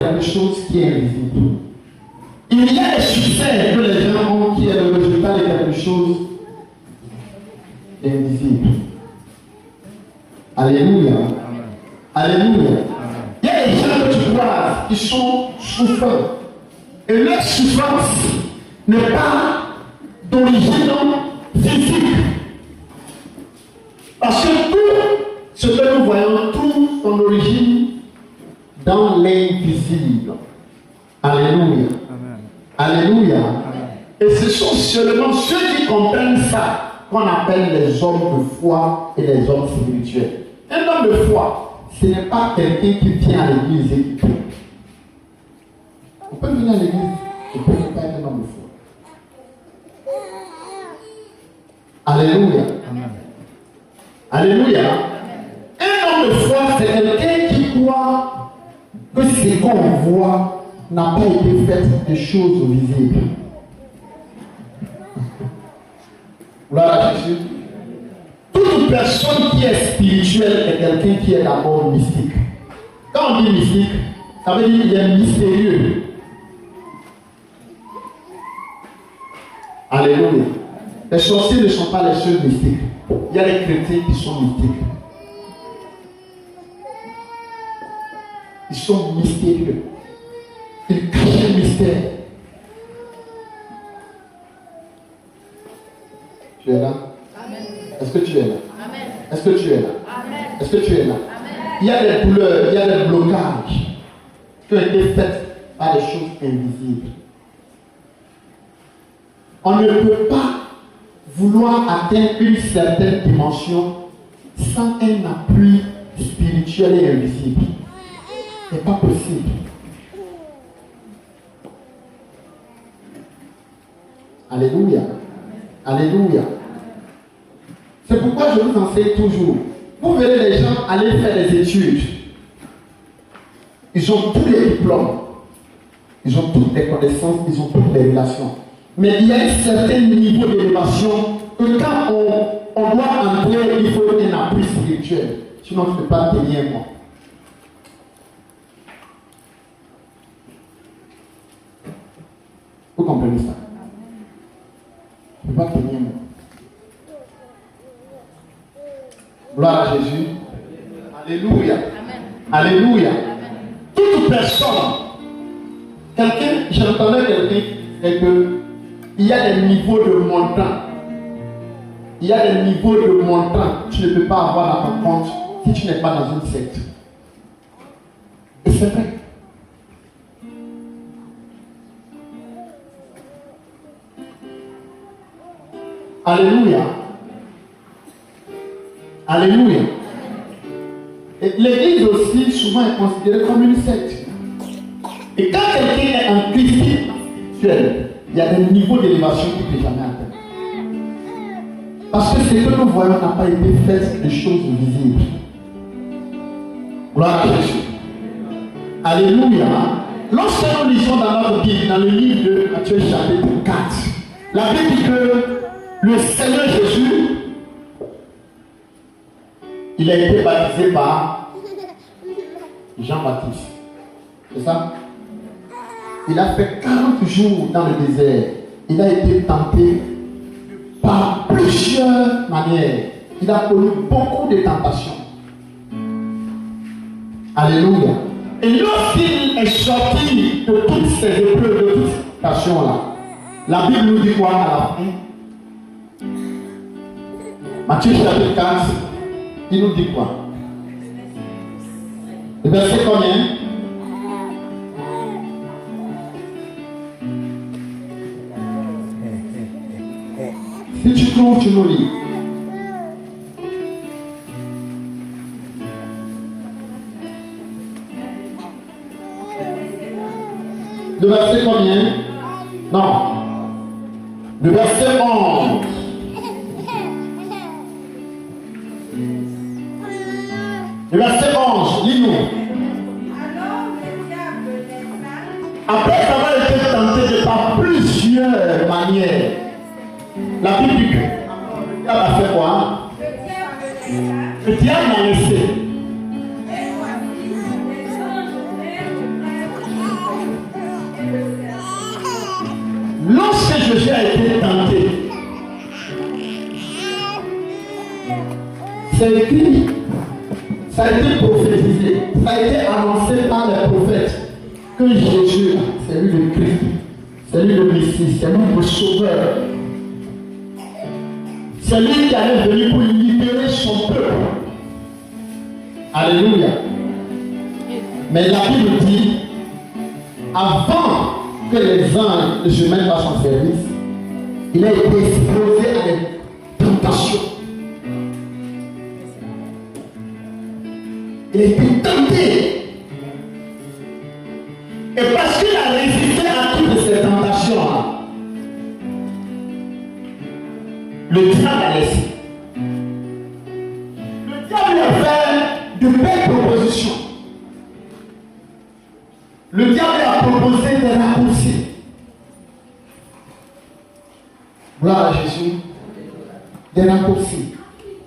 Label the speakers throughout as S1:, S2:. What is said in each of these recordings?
S1: quelque chose qui est invisible. Il y a des succès que les gens ont qui est le résultat de quelque chose d'invisible. Alléluia. Alléluia. Il y a des gens que tu vois qui sont souffrants. Et leur souffrance n'est pas d'origine physique. Parce que tout ce que nous voyons, tout son origine dans l'invisible. Alléluia. Alléluia. Et ce sont seulement ceux qui comprennent ça qu'on appelle les hommes de foi et les hommes spirituels. Un homme de foi, ce n'est pas quelqu'un qui vient à l'église et qui prie. On peut venir à l'église et ne pas être un homme de foi. Alléluia. Alléluia. Un homme de foi, c'est quelqu'un qui croit que ce qu'on voit n'a pas été fait de choses visibles. Gloire à Jésus. Toute personne qui est spirituelle est quelqu'un qui est d'abord mystique. Quand on dit mystique, ça veut dire qu'il est mystérieux. Alléluia. Les sorciers ne sont pas les seuls mystiques. Il y a les chrétiens qui sont mystiques. Ils sont mystérieux. Ils cachent le mystère. Tu es là? Amen. Est-ce que tu es là? Amen. Est-ce que tu es là? Amen. Est-ce que tu es là? Amen. Il y a des douleurs, il y a des blocages qui ont été faits par des choses invisibles. On ne peut pas vouloir atteindre une certaine dimension sans un appui spirituel et invisible. Ce n'est pas possible. Alléluia. Alléluia. C'est pourquoi je vous enseigne toujours. Vous verrez les gens aller faire des études. Ils ont tous les diplômes. Ils ont toutes les connaissances. Ils ont toutes les relations. Mais il y a un certain niveau d'élévation que quand on doit entrer, il faut un appui spirituel. Sinon, tu ne peux pas tenir moi. Vous comprenez ça? Tu ne peux pas tenir moi. Gloire à Jésus. Alléluia. Amen. Alléluia. Amen. Toute personne, j'entendais quelqu'un, c'est que il y a des niveaux de montant. Il y a des niveaux de montant que tu ne peux pas avoir dans ton compte si tu n'es pas dans une secte. Et c'est vrai. Alléluia. Alléluia. Et l'église aussi souvent est considérée comme une secte. Et quand quelqu'un est en Christ spirituel, il y a des niveaux d'élévation qu'il ne peut jamais atteindre. Parce que ce que nous voyons n'a pas été fait de choses visibles. Gloire à Jésus. Alléluia. Lorsque nous lisons dans notre Bible, dans le livre de Matthieu chapitre 4, la Bible dit que le Seigneur Jésus, il a été baptisé par Jean-Baptiste. C'est ça? Il a fait 40 jours dans le désert. Il a été tenté par plusieurs manières. Il a connu beaucoup de tentations. Alléluia. Et lorsqu'il est sorti de toutes ces épreuves, de toutes ces tentations-là, la Bible nous dit quoi à la fin? Matthieu chapitre 4, il nous dit quoi? Le verset combien? Si tu trouves, tu nous lis. Le verset combien? Non. Le verset 11. Le verset 11, lis-nous. Après avoir été tenté de par plusieurs manières, la Bible dit que le diable a fait quoi? Le diable a laissé. Jésus a été tenté, c'est écrit, ça a été prophétisé, ça a été annoncé par les prophètes que Jésus, c'est lui le Christ, c'est lui le Messie, c'est lui le Sauveur. C'est lui qui allait venir pour libérer son peuple. Alléluia. Mais la Bible dit, avant que les anges ne se mettent à son service, il a été exposé à des tentations. Il a été tenté. Et parce qu'il a résisté à toutes ces tentations, le diable a laissé. Le diable a fait de belles propositions. Le diable a proposé des raccourcis. Gloire à Jésus. Des raccourcis.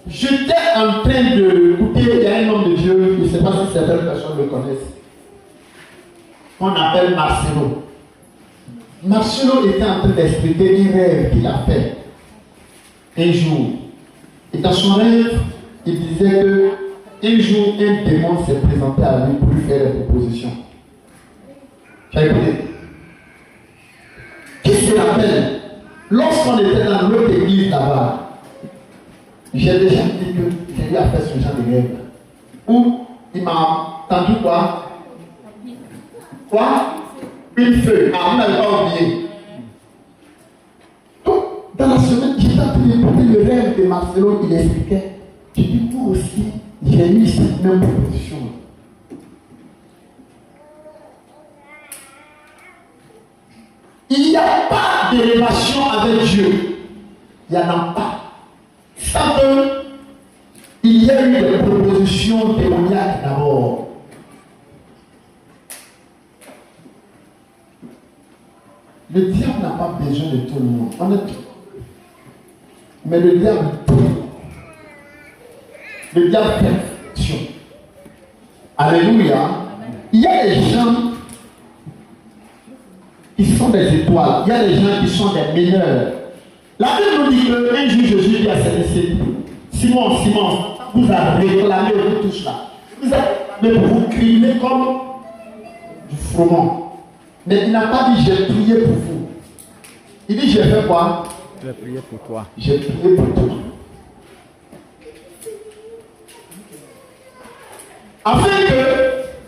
S1: J'étais en train d'écouter, il y a un homme de Dieu, je ne sais pas si certaines personnes le connaissent, qu'on appelle Marcelo. Marcelo était en train d'expliquer un rêve qu'il a fait un jour. Et dans son rêve, il disait que un jour, un démon s'est présenté à lui pour lui faire des propositions. Tu as écouté? Qui se rappelle, lorsqu'on était dans l'autre église là-bas, j'ai déjà dit que j'ai eu à faire ce genre de rêve. Où il m'a entendu quoi? Quoi? Une feuille. Ah, vous n'avez pas oublié. Donc, dans la semaine, j'ai écouté le rêve de Marcelo, il expliquait. J'ai dit, moi aussi, j'ai eu cette même proposition. Il n'y a pas de relation avec Dieu. Il n'y en a pas. Sans qu'il y a eu des propositions démoniaques d'abord. Le diable n'a pas besoin de tout le monde, honnêtement. Mais le diable tout. Le diable fait action. Alléluia. Il y a des gens qui sont des étoiles. Il y a des gens qui sont des meilleurs. La Bible nous dit qu'un jour Jésus dit à ses disciples, Simon, vous avez réclamé tout cela. Vous avez réclamé pour vous crier comme du froment. Mais il n'a pas dit j'ai prié pour vous. Il dit j'ai fait quoi?
S2: J'ai prié pour toi.
S1: J'ai prié pour toi. Afin que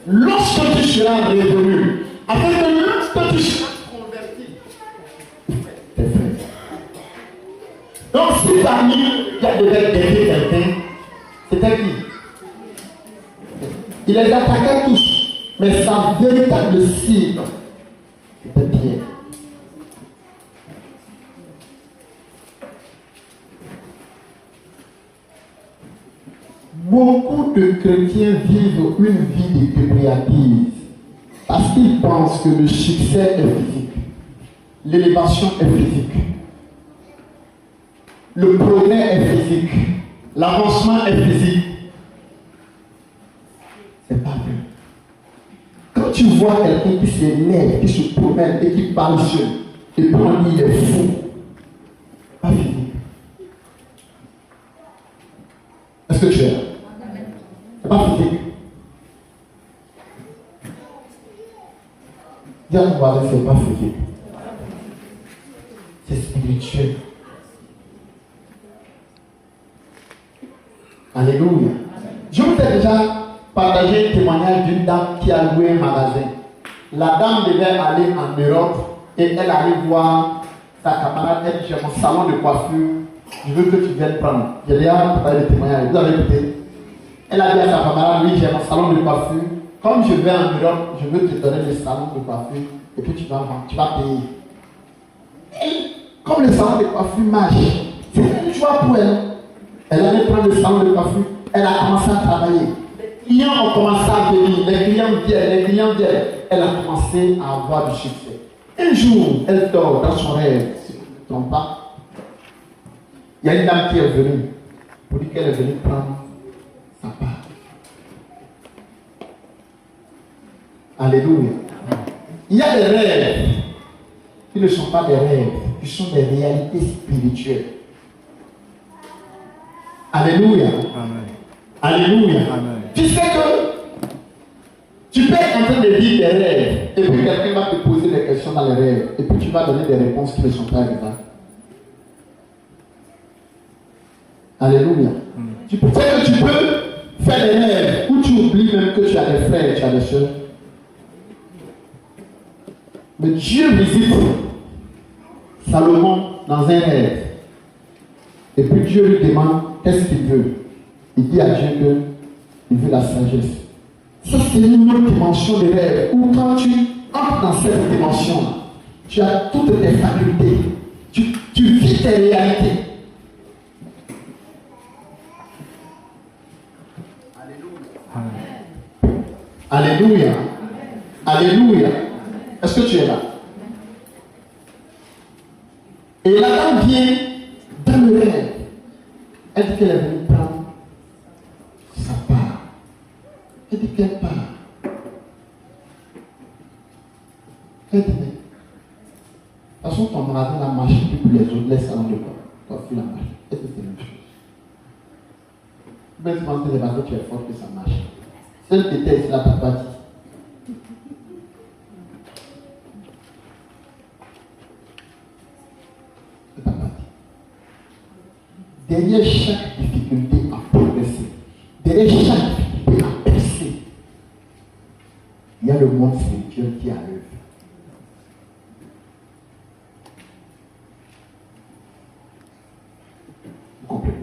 S1: lorsque tu seras revenu, afin que lorsque tu seras converti, tes frères. Donc si parmi il y a devait aider quelqu'un, c'était qui? Il les attaquait tous, mais sa véritable cible, c'était Pierre. Beaucoup de chrétiens vivent une vie de débrouillardise parce qu'ils pensent que le succès est physique, l'élévation est physique, le progrès est physique, l'avancement est physique. C'est pas vrai. Quand tu vois quelqu'un qui s'élève, qui se promène et qui parle seul, et puis on dit il est fou, pas physique. Est-ce que tu es là? C'est pas physique. Dis à ton voisin, c'est pas physique. C'est spirituel. Alléluia. Je vous ai déjà partagé un témoignage d'une dame qui a loué un magasin. La dame devait aller en Europe et elle allait voir sa camarade. Elle dit, j'ai mon salon de coiffure. Je veux que tu viennes prendre. J'ai déjà partagé le témoignage. Vous avez écouté? Elle a dit à sa camarade, oui, j'ai mon salon de coiffure. Comme je vais en Europe, je veux te donner le salon de coiffure et puis tu vas vendre, tu vas payer. Et comme le salon de coiffure marche, c'est une joie pour elle. Elle allait prendre le salon de coiffure, elle a commencé à travailler. Les clients ont commencé à venir, les clients viennent. Elle a commencé à avoir du succès. Un jour, elle dort dans son rêve, si vous ne trompez pas. Il y a une dame qui est venue pour dire qu'elle est venue prendre sa part. Alléluia. Il y a des rêves qui ne sont pas des rêves, qui sont des réalités spirituelles. Alléluia.
S2: Amen.
S1: Alléluia.
S2: Amen.
S1: Tu sais que tu peux être en train de vivre des rêves et puis quelqu'un va te poser des questions dans les rêves et puis tu vas donner des réponses qui ne sont pas exactes. Alléluia. Tu peux faire que tu peux faire des rêves où tu oublies même que tu as des frères et tu as des soeurs. Mais Dieu visite Salomon dans un rêve. Et puis Dieu lui demande qu'est-ce qu'il veut. Il dit à Dieu qu'il veut la sagesse. Ça, c'est une autre dimension de rêve où quand tu entres dans cette dimension, tu as toutes tes facultés. Tu vis tes réalités. Alléluia. Alléluia. Est-ce que tu es là? Et la dame vient dans le rêve. Elle dit qu'elle est venue prendre sa part. Elle dit qu'elle part. Elle dit, mais de toute façon, ton mari a marché pour les autres, laisse ça dans le corps. Toi, tu l'as marché. Elle dit, c'est la même chose. Même si tu penses que tu es fort, que ça marche. Celle qui était ici, la papa dit. Derrière chaque difficulté à progresser, derrière chaque difficulté à percer, il y a le monde spirituel qui arrive. Vous comprenez?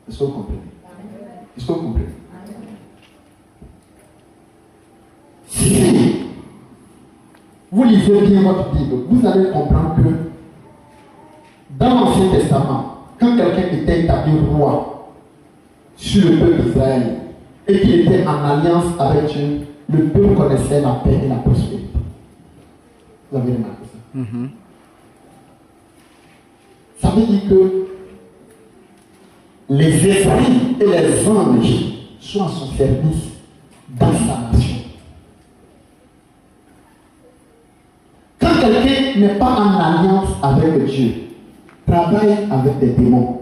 S1: Est-ce que vous comprenez? Est-ce que vous comprenez? Si vous lisez bien votre Bible, vous allez comprendre que dans l'Ancien Testament, quand quelqu'un était établi roi sur le peuple d'Israël et qu'il était en alliance avec Dieu, le peuple connaissait la paix et la prospérité. Vous avez remarqué ça? Ça veut dire que les esprits et les anges sont à son service dans sa nation. Quand quelqu'un n'est pas en alliance avec Dieu, travaille avec des démons.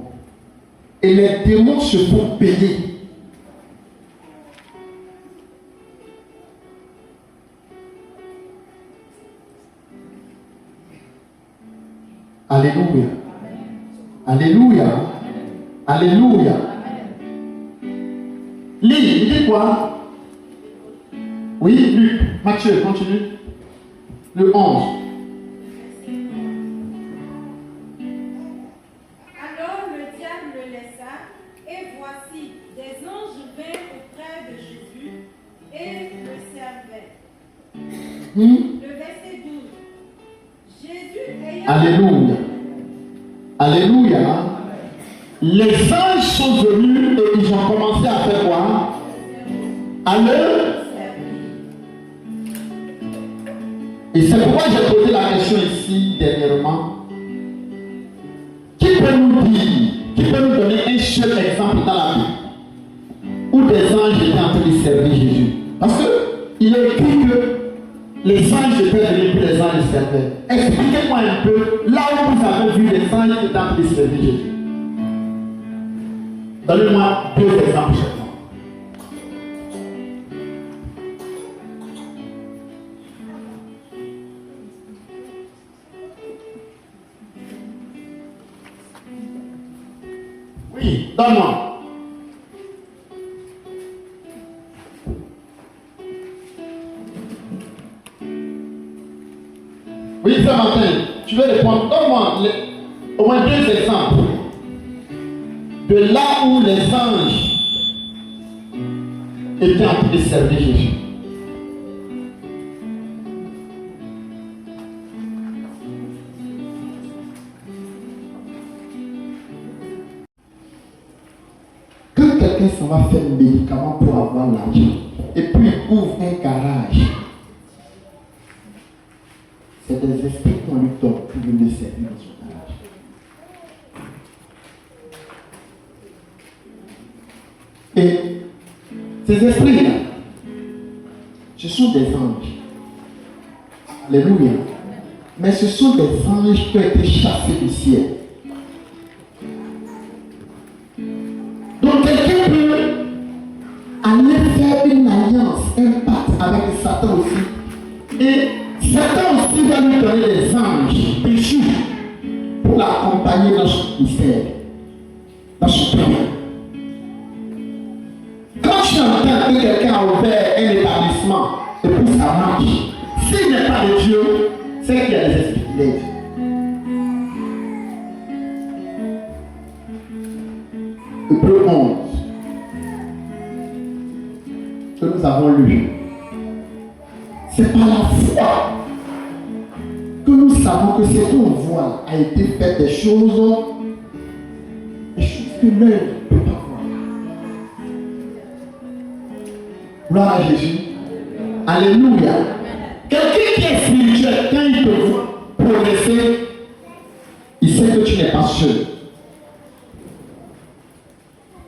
S1: Et les démons se font payer. Alléluia. Alléluia. Alléluia. Lis, il dit quoi? Oui, Luc, Matthieu, continue. Le 11.
S3: Alors le diable le laissa, et voici, des anges vinrent auprès de Jésus et le servaient. Le verset 12. Jésus ayant...
S1: Alléluia. Alléluia. Les anges sont venus et ils ont commencé à faire quoi? À le... Et c'est pourquoi j'ai posé la question ici dernièrement. Qui peut nous dire, qui peut nous donner un seul exemple dans la Bible où des anges étaient en train de servir Jésus? Parce qu'il est écrit que les anges étaient venus pour les anges servaient. Expliquez-moi un peu là où vous avez vu les anges qui étaient en train de servir Jésus. Donnez-moi 2 exemples chaque fois. Oui, donne-moi. Oui, ce matin, tu veux répondre. Donne-moi au moins 2 exemples de là où les anges étaient en train de servir Jésus. Quand quelqu'un s'en va faire un médicament pour avoir l'argent, et puis il ouvre un garage, c'est des esprits qu'on lui donne pour venir servir dans son garage. Et ces esprits-là, ce sont des anges. Alléluia. Mais ce sont des anges qui ont été chassés du ciel. Donc quelqu'un peut aller faire une alliance, un pacte avec Satan aussi. Et Satan aussi va lui donner des anges péchus pour l'accompagner dans son mystère, dans son plan. Quand tu entends que quelqu'un a ouvert un établissement et puis ça marche, s'il n'est pas de Dieu, c'est qu'il y a des esprits qui l'aident. Hébreux 11 que nous avons lu. C'est par la foi que nous savons que ce qu'on voit a été fait des choses que l'œil ne peut pas voir. Gloire à Jésus. Alléluia. Quelqu'un qui est spirituel, quand il te voit progresser, il sait que tu n'es pas seul.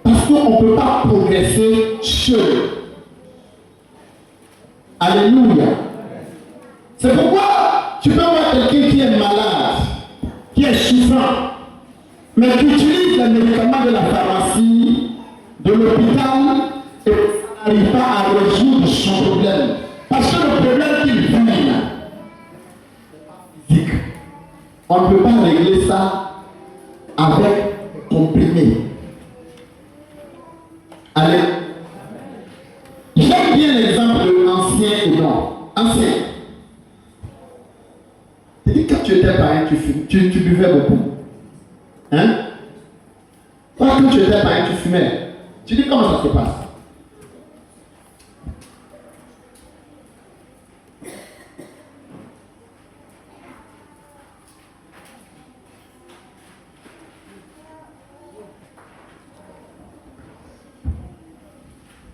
S1: Parce qu'on ne peut pas progresser seul. Alléluia. C'est pourquoi tu peux voir quelqu'un qui est malade, qui est souffrant, mais qui utilise les médicaments de la pharmacie, de l'hôpital, et n'arrive pas à résoudre son problème. Parce que le problème qu'il vit là, physique, on ne peut pas régler ça avec comprimé. Allez. J'aime bien l'exemple de ancien et non. Ancien. Tu dis quand tu étais parrain, tu buvais beaucoup. Hein? Quand tu étais parrain, tu fumais. Tu dis comment ça se passe?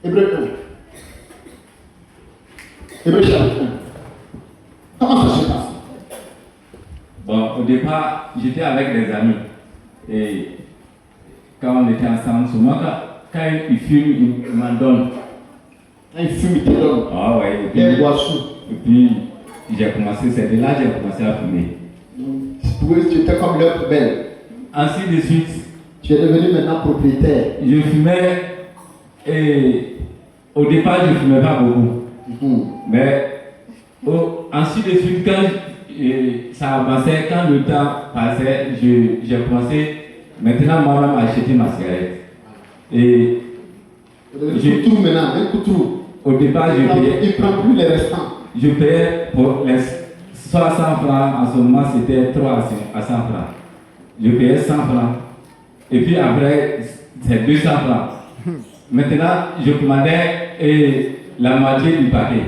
S1: Hébreux 1. Hébreux chapitre 1. Comment ça se passe?
S2: Bon, au départ, j'étais avec des amis. Et quand on était ensemble, souvent, quand ils fument, ils m'en donnent.
S1: Quand ils fument, ils te donnent.
S2: Ah ouais.
S1: Des boissons.
S2: Et puis, j'ai commencé, c'était là que j'ai commencé à fumer.
S1: Tu étais comme leur poubelle.
S2: Ainsi de suite.
S1: Tu es devenu maintenant propriétaire.
S2: Je fumais et au départ, je ne fumais pas beaucoup. Mais ainsi de suite, quand ça avançait, quand le temps passait, j'ai commencé maintenant moi-même à acheter ma cigarette. Et
S1: je trouve maintenant, un couteau.
S2: Au départ, je payais.
S1: Il ne prend plus les restants.
S2: Je payais pour les 60 francs, en ce moment c'était 3 à 100 francs. Je payais 100 francs. Et puis après, c'est 200 francs. Maintenant, je commandais la moitié du paquet.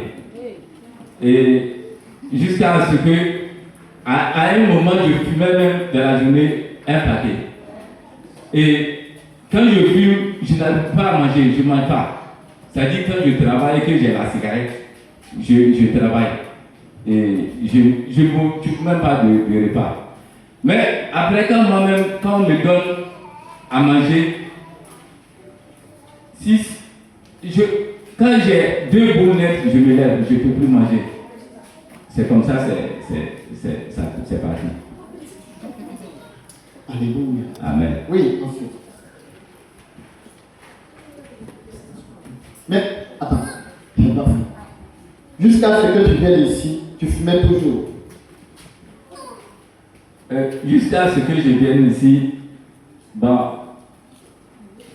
S2: Et jusqu'à ce que, à un moment, je fumais même dans la journée un paquet. Et quand je fume, je n'arrive pas à manger, je ne mange pas. C'est-à-dire quand je travaille et que j'ai la cigarette, je travaille. Et je ne m'occupe même pas de repas. Mais après, quand moi-même, quand on me donne à manger, quand j'ai 2 boules nettes, je me lève, je ne peux plus manger. C'est comme ça, c'est parti.
S1: Alléluia.
S2: Amen.
S1: Oui, ensuite. Mais, attends, je n'ai pas fini. Jusqu'à ce que tu viennes ici, tu fumais toujours.
S2: Jusqu'à ce que je vienne ici, bon,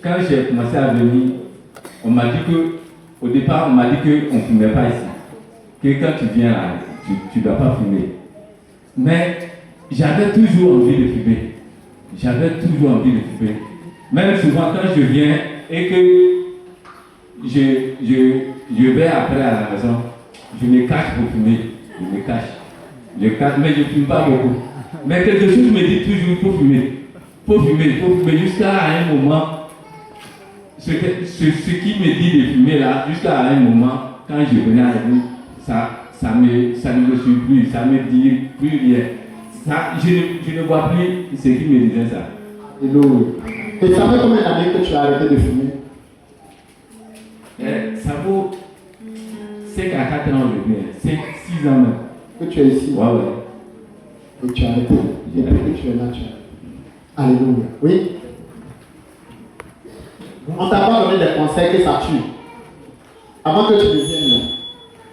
S2: quand j'ai commencé à venir, on m'a dit au départ, on m'a dit qu'on ne fumait pas ici. Que quand tu viens là, tu ne dois pas fumer. Mais j'avais toujours envie de fumer. J'avais toujours envie de fumer. Même souvent quand je viens et que je vais après à la maison, je me cache pour fumer. Je me cache. Je cache, mais je ne fume pas beaucoup. Mais quelque chose me dit toujours il faut fumer. Il faut fumer jusqu'à un moment. Ce qui me dit de fumer là, jusqu'à un moment, quand je venais à l'église, ça ne me suit plus, ça ne me dit plus rien. Je ne vois plus ce qui me disait ça.
S1: Et ça fait combien d'années que tu as arrêté de fumer?
S2: Ça vaut 5 à 4 ans aujourd'hui, 6 ans même.
S1: Que tu es ici?
S2: Ouais.
S1: Et tu as arrêté. Depuis que tu es là, tu as arrêté. Alléluia. Oui. On t'a pas donné des conseils que ça tue. Avant que tu deviennes là.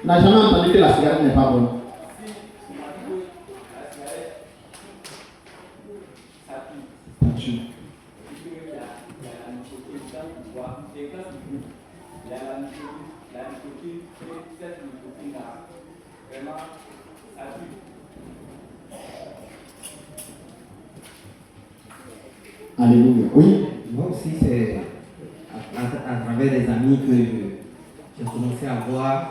S1: On n'a jamais entendu que la cigarette n'est pas bonne. Ça tue. Alléluia. Oui.
S4: Moi aussi, c'est à travers des amis que j'ai commencé à boire.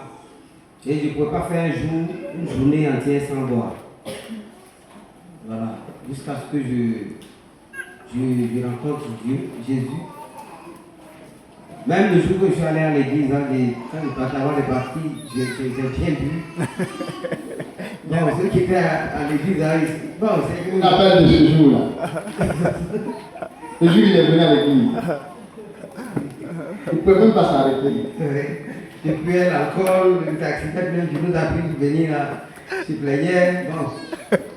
S4: Et je ne pouvais pas faire une journée entière sans boire. Voilà. Jusqu'à ce que je rencontre Dieu, Jésus. Même le jour que je suis allé à l'église, quand le pantalon est parti, j'ai bien bu. Bon, ceux qui étaient à l'église, bon, c'est que...
S1: On appelle de ce jour-là. Le jour où il est venu à l'église. Il ne peut même pas s'arrêter.
S4: Depuis l'alcool, le taxitaire même qui nous a pris de venir là, se plaignait. Bon.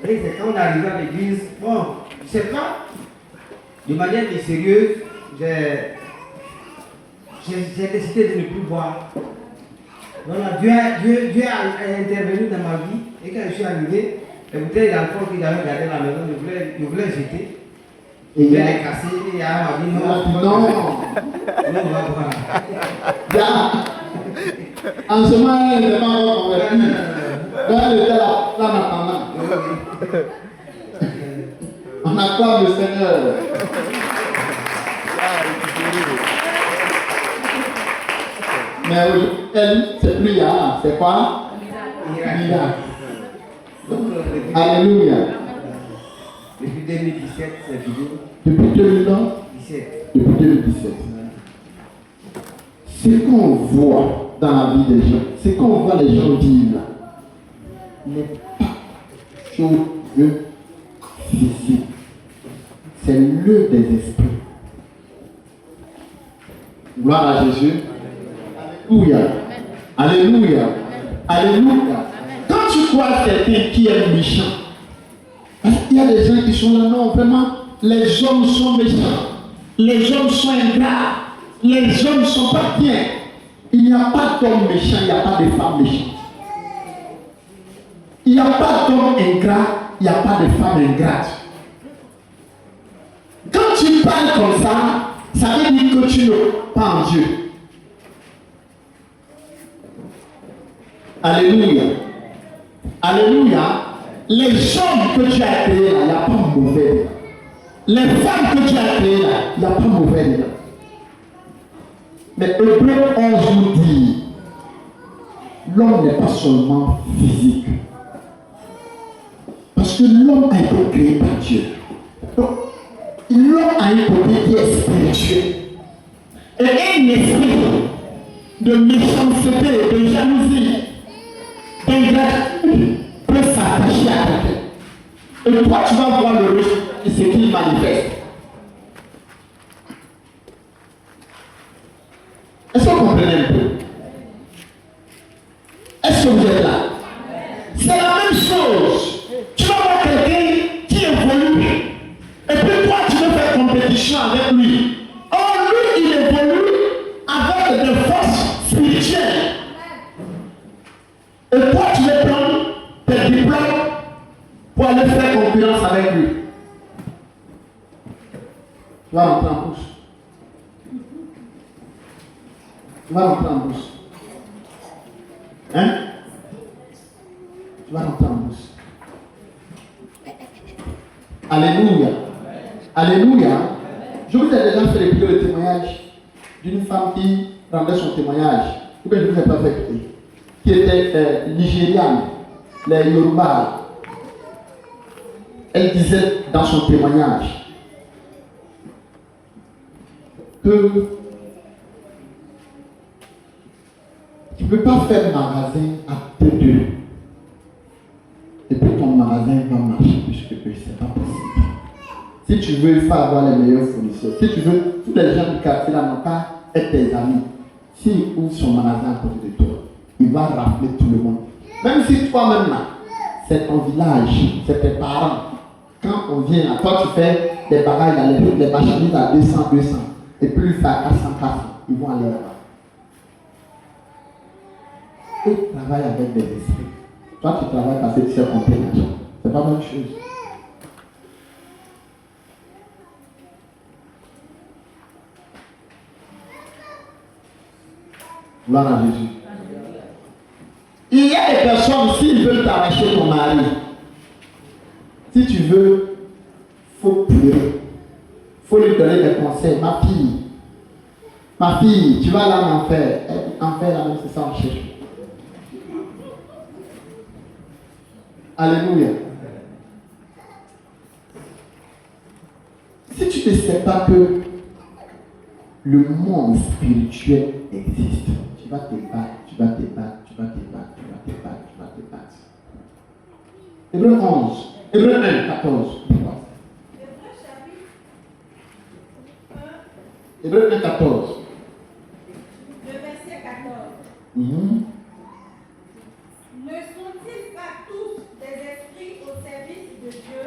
S4: Et c'est quand on est arrivé à l'église, bon, je ne sais pas, de manière mystérieuse, j'ai décidé de ne plus boire. Voilà, Dieu a intervenu dans ma vie. Et quand je suis arrivé, les bouteilles d'alcool que j'avais gardées à la maison, je voulais jeter. Et il les casser. Et il m'a dit non, on va boire.
S1: En ce moment, il n'est pas encore converti. Donc, il était là maintenant. On acclame le Seigneur. Mais elle, c'est plus Yahya, c'est quoi? Miracle. Alléluia.
S4: Depuis 2017, c'est fini.
S1: Depuis 2017. Depuis 2017. Ce qu'on voit dans la vie des gens, ce qu'on voit les gens vivre, n'est pas chose physique. C'est l'œuvre des esprits. Gloire à Jésus. Alléluia. Alléluia. Alléluia. Quand tu crois quelqu'un qui est méchant, parce qu'il y a des gens qui sont là, non, vraiment, les hommes sont méchants, les hommes sont ingrats, les hommes ne sont pas bien. Il n'y a pas d'homme méchant, il n'y a pas de femme méchante. Il n'y a pas d'homme ingrat, il n'y a pas de femme ingrate. Quand tu parles comme ça veut dire que tu ne crois pas en Dieu. Alléluia. Alléluia. Les hommes que tu as créés là, il n'y a pas mauvais. Les femmes que tu as créées là, il n'y a pas mauvais. Mais Hébreu 11 nous dit, l'homme n'est pas seulement physique. Parce que l'homme a été créé par Dieu. Donc, l'homme a un côté qui est spirituel. Et un esprit de méchanceté, de jalousie, d'ingratitude peut s'attacher à quelqu'un. Et toi, tu vas voir le résultat de ce qu'il manifeste. Est-ce que vous comprenez un peu? Est-ce que vous êtes là? C'est la même chose. Tu vas voir quelqu'un qui évolue. Et puis toi, tu veux faire compétition avec lui. Or, lui, il évolue avec des forces spirituelles. Et toi, tu veux prendre tes diplômes pour aller faire concurrence avec lui. Tu vas rentrer en bouche. Tu vas rentrer en bouche. Hein? Tu vas rentrer en bouche. Alléluia. Alléluia. Je vous ai déjà fait écouter le témoignage d'une femme qui rendait son témoignage. Ou bien je ne vous ai pas fait écouter. Qui était nigériane, les Yoruba. Elle disait dans son témoignage que tu ne peux pas faire magasin à deux. Et puis ton magasin va marcher puisque ce n'est pas possible. Si tu veux, il faut avoir les meilleurs fournisseurs. Si tu veux, tous les gens du quartier là n'ont pas être tes amis. S'il ouvre son magasin à côté de toi, il va rafler tout le monde. Même si toi-même là, c'est ton village, c'est tes parents. Quand on vient là, toi tu fais des bagages dans les marchandises à 200. Et puis il fait à 400. Ils vont aller là-bas. Eux travaillent avec des esprits. Toi tu travailles parce que tu sais compter l'argent. C'est pas bonne chose. Gloire à Jésus. Il y a des personnes, s'ils veulent t'arracher ton mari, si tu veux, il faut pleurer. Il faut lui donner des conseils. Ma fille, tu vas là en enfer. Enfer, là, c'est ça, on cherche. Alléluia. Si tu ne sais pas que le monde spirituel existe, tu vas te battre. Hébreux 11, Hébreux 1, 14. Hébreux 1, 14.
S3: Le verset 14. Ne sont-ils pas tous des esprits au service de Dieu?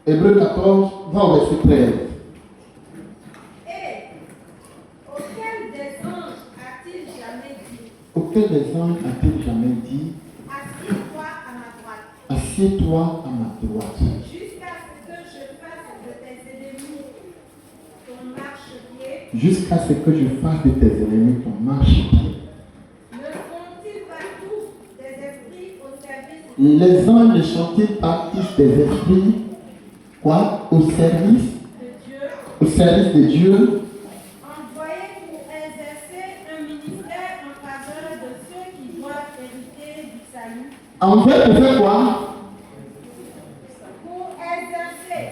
S1: Hébreux 14, va au verset 13.
S3: Et auquel des anges a-t-il jamais dit?
S1: Auquel des anges a-t-il jamais dit,
S3: Assieds-toi à ma droite,
S1: assieds-toi à ma droite,
S3: jusqu'à ce que je fasse de tes ennemis ton marchepied?
S1: jusqu'à ce que je fasse de tes ennemis ton marchepied.
S3: Ne sont-ils pas tous des esprits au service
S1: Les anges ne sont-ils pas tous des esprits, quoi, au service de Dieu,
S3: envoyés pour exercer un ministère en faveur de ceux qui doivent hériter du salut?
S1: envoyés pour faire quoi?
S3: Pour exercer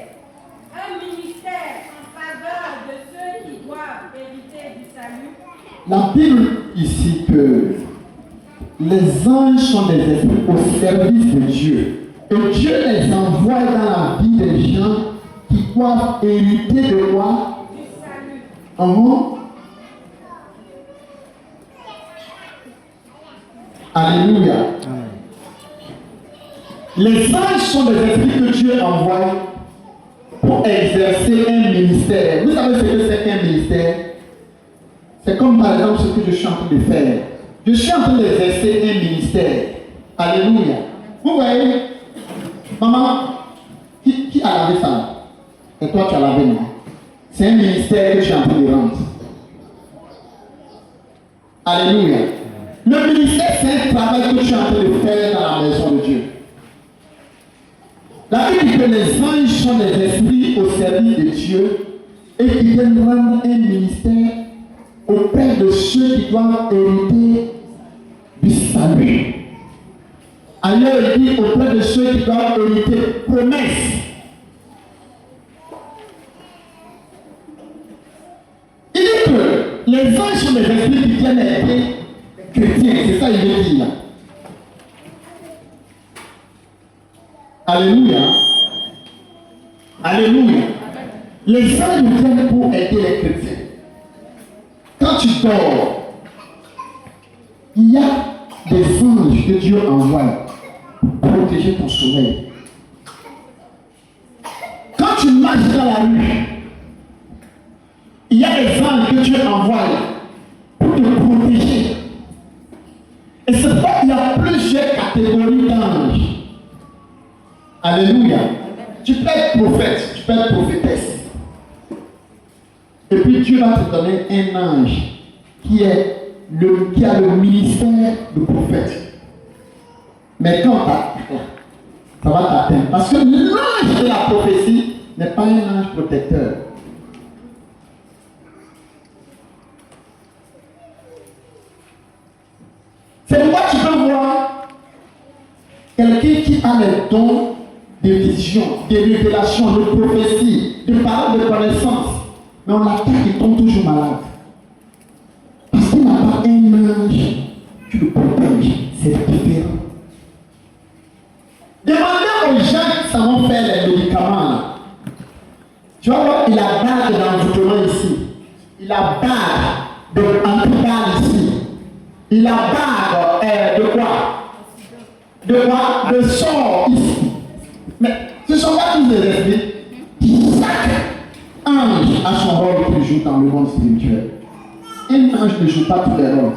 S3: un ministère en faveur de ceux qui doivent hériter du salut?
S1: La Bible ici que les anges sont des esprits au service de Dieu. Et Dieu les envoie dans la vie des gens qui doivent hériter de quoi?
S3: Du salut.
S1: Alléluia. Les anges sont des esprits que Dieu envoie pour exercer un ministère. Vous savez ce que c'est qu'un ministère? C'est comme par exemple ce que je suis en train de faire. Je suis en train d'exercer un ministère. Alléluia. Vous voyez, maman, qui a lavé ça? Et toi tu as lavé, non? C'est un ministère que tu es en train de rendre. Alléluia. Le ministère, c'est un travail que tu es en train de faire dans la maison de Dieu. La Bible dit que les anges sont des esprits au service de Dieu et qui viennent rendre un ministère auprès de ceux qui doivent hériter du salut. Ailleurs, il dit auprès de ceux qui doivent hériter promesse. Il dit que les anges sont des esprits qui viennent aider chrétiens. C'est ça qu'il veut dire. Alléluia. Alléluia. Les anges viennent pour aider les chrétiens. Quand tu dors, il y a des anges que Dieu envoie pour protéger ton sommeil. Quand tu marches dans la rue, il y a des anges que Dieu envoie pour te protéger. Et c'est pourquoi il y a plusieurs catégories d'anges. Alléluia. Tu peux être prophète, tu peux être prophétesse. Et puis Dieu va te donner un ange qui a le ministère de prophète. Mais quand ça va t'atteindre. Parce que l'ange de la prophétie n'est pas un ange protecteur. C'est pourquoi tu peux voir quelqu'un qui a les dons de vision, de révélation, de prophétie, de paroles de connaissance. Mais on l'attaque, il tombe toujours malade. Parce qu'il n'a pas un ange qui le protège. C'est différent. Demandez aux gens qui savent faire les médicaments. Là. Tu vas voir, il a barre d'envoûtement ici. Il a barre d'antiballe ici. Il a barre de quoi? de quoi? De sort ici. Mais ce ne sont pas tous des esprits. Chaque ange a son rôle qui joue dans le monde spirituel. Un ange ne joue pas tous les rôles.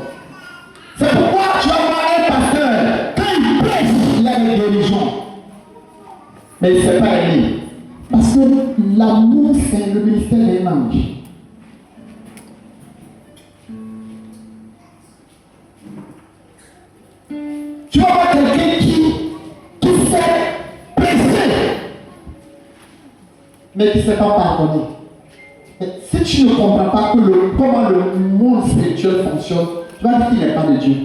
S1: C'est pourquoi tu vas voir un pasteur, quand il prêche, il a des guérisons. Mais il ne s'est pas aimé. Parce que l'amour, c'est le ministère d'un ange. Tu vas voir quelqu'un qui sait prêcher, mais qui ne sait pas pardonner. Et si tu ne comprends pas comment le monde spirituel fonctionne, tu vas dire qu'il n'est pas de Dieu.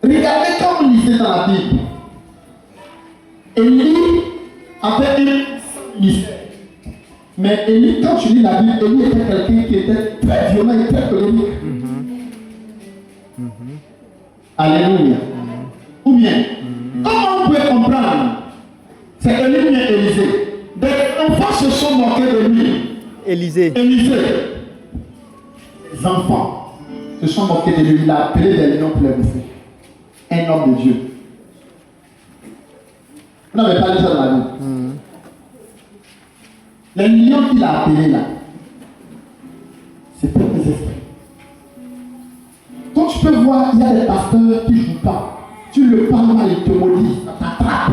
S1: Regardez comme on lisait dans la Bible. Élie avait un ministère. Mais Élie, quand tu lis la Bible, Élie était quelqu'un qui était très violent et très polémique. Alléluia. Ou bien, comment on peut comprendre? C'est Élie bien Élisée. Des enfants se sont moqués de lui.
S5: Élisée.
S1: Les enfants se sont moqués de lui. Il a appelé des lions pour les bouffer. Un homme de Dieu. Vous n'avez pas lu ça dans la Bible. Les lions qu'il a appelés là, c'était des esprits. Donc tu peux voir, il y a des pasteurs qui ne jouent pas. Tu le parles mal, il te maudit, ça t'attrape.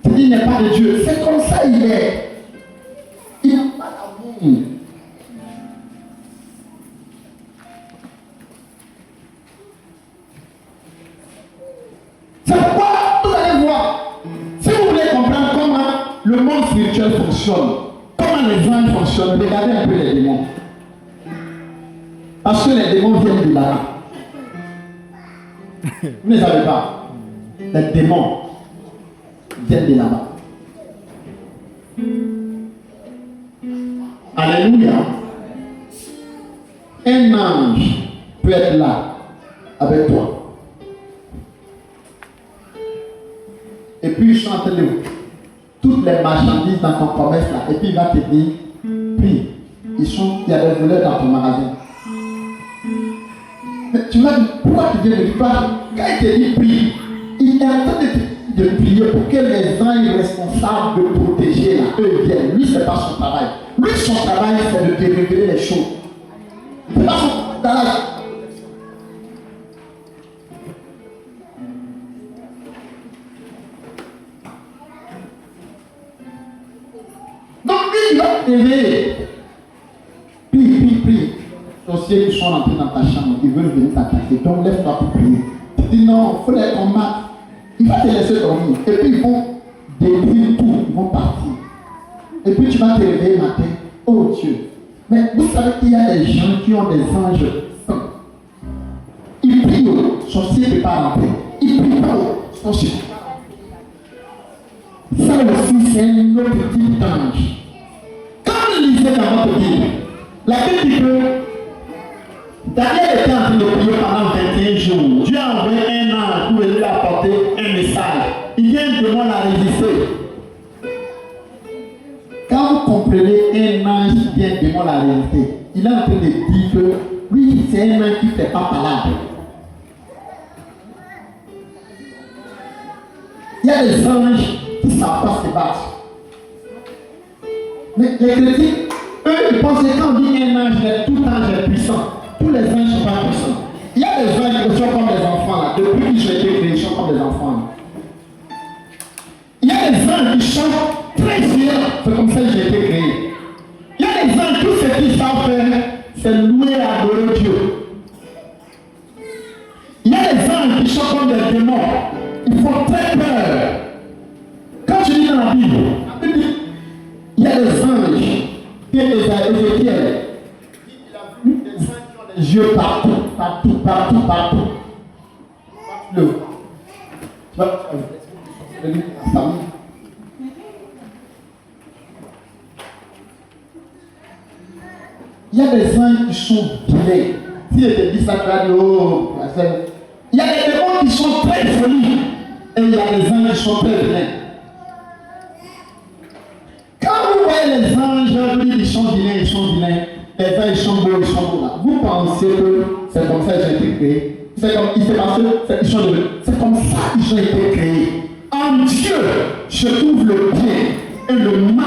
S1: Tu dis, il n'est pas de Dieu. C'est comme ça il est. Il n'a pas d'amour. C'est pourquoi vous allez voir. Si vous voulez comprendre comment le monde spirituel fonctionne, comment les anges fonctionnent, regardez un peu les démons. Parce que les démons viennent de là-bas. Vous ne les savez pas. Les démons viennent de là-bas. Alléluia. Un ange peut être là avec toi. Et puis il sont en train de toutes les marchandises dans ton commerce là. Et puis il va te dire, prie. Il y a des voleurs dans ton magasin. Mais tu vas dire, pourquoi tu viens de lui parler? Quand il te dit prie, il est en train de prier pour que les anges responsables de protéger là, eux viennent. Lui, ce n'est pas son travail. Lui, son travail, c'est de te révéler les choses. C'est pas son travail. Donc, lui, il va te réveiller. Prie. Sorciers qui sont rentrés dans ta chambre, ils veulent venir t'attaquer. Donc, lève-toi pour prier. Tu dis non, il faut les combattre. Il va te laisser dormir. Et puis, ils vont détruire tout. Ils vont partir. Et puis, tu vas te réveiller matin. Oh Dieu. Mais vous savez qu'il y a des gens qui ont des anges saints. Ils prient au sorcier ne peut pas rentrer. Ils prient pas au sorcier. Ça aussi, c'est un autre petit ange. Quand vous lisez dans votre Bible, la Bible dit que Daniel était en train de prier pendant 21 jours. Dieu a envoyé un ange pour venir lui apporter un message. Il vient de moi la résister. Quand vous comprenez un ange qui vient de moi la réalité, il est en train de dire que lui, c'est un ange qui ne fait pas parler. Il y a des anges qui ne savent pas se battre. Mais les chrétiens, eux, ils pensent que quand on dit un ange, tout ange est puissant. Tous les anges ne sont pas puissants. Il y a des anges qui sont comme des enfants là. Depuis qu'ils ont été créés, ils sont comme des enfants là. Il y a des anges qui chantent très bien. C'est comme ça que j'ai été créé. Il y a des anges, tout ce qu'ils savent faire, c'est louer et adorer Dieu. Il y a des anges qui sont comme des démons. Ils font très peur. Quand tu lis dans la Bible, il y a des anges qui est Ézéchiel. Il a vu des anges qui ont des yeux partout. Tu vois, la famille. Il y a des anges qui sont vilains. Si je te dis ça, tu vas dire, oh, il y a des démons qui sont très jolis. Et il y a des anges qui sont très vilains. Quand vous voyez les anges, vous dites ils sont vilains. Les anges ils sont beaux là. Vous pensez que c'est comme ça que j'ai été créé. C'est comme il s'est passé, c'est comme ça qu'ils ont été créés. En Dieu se trouve le bien et le mal.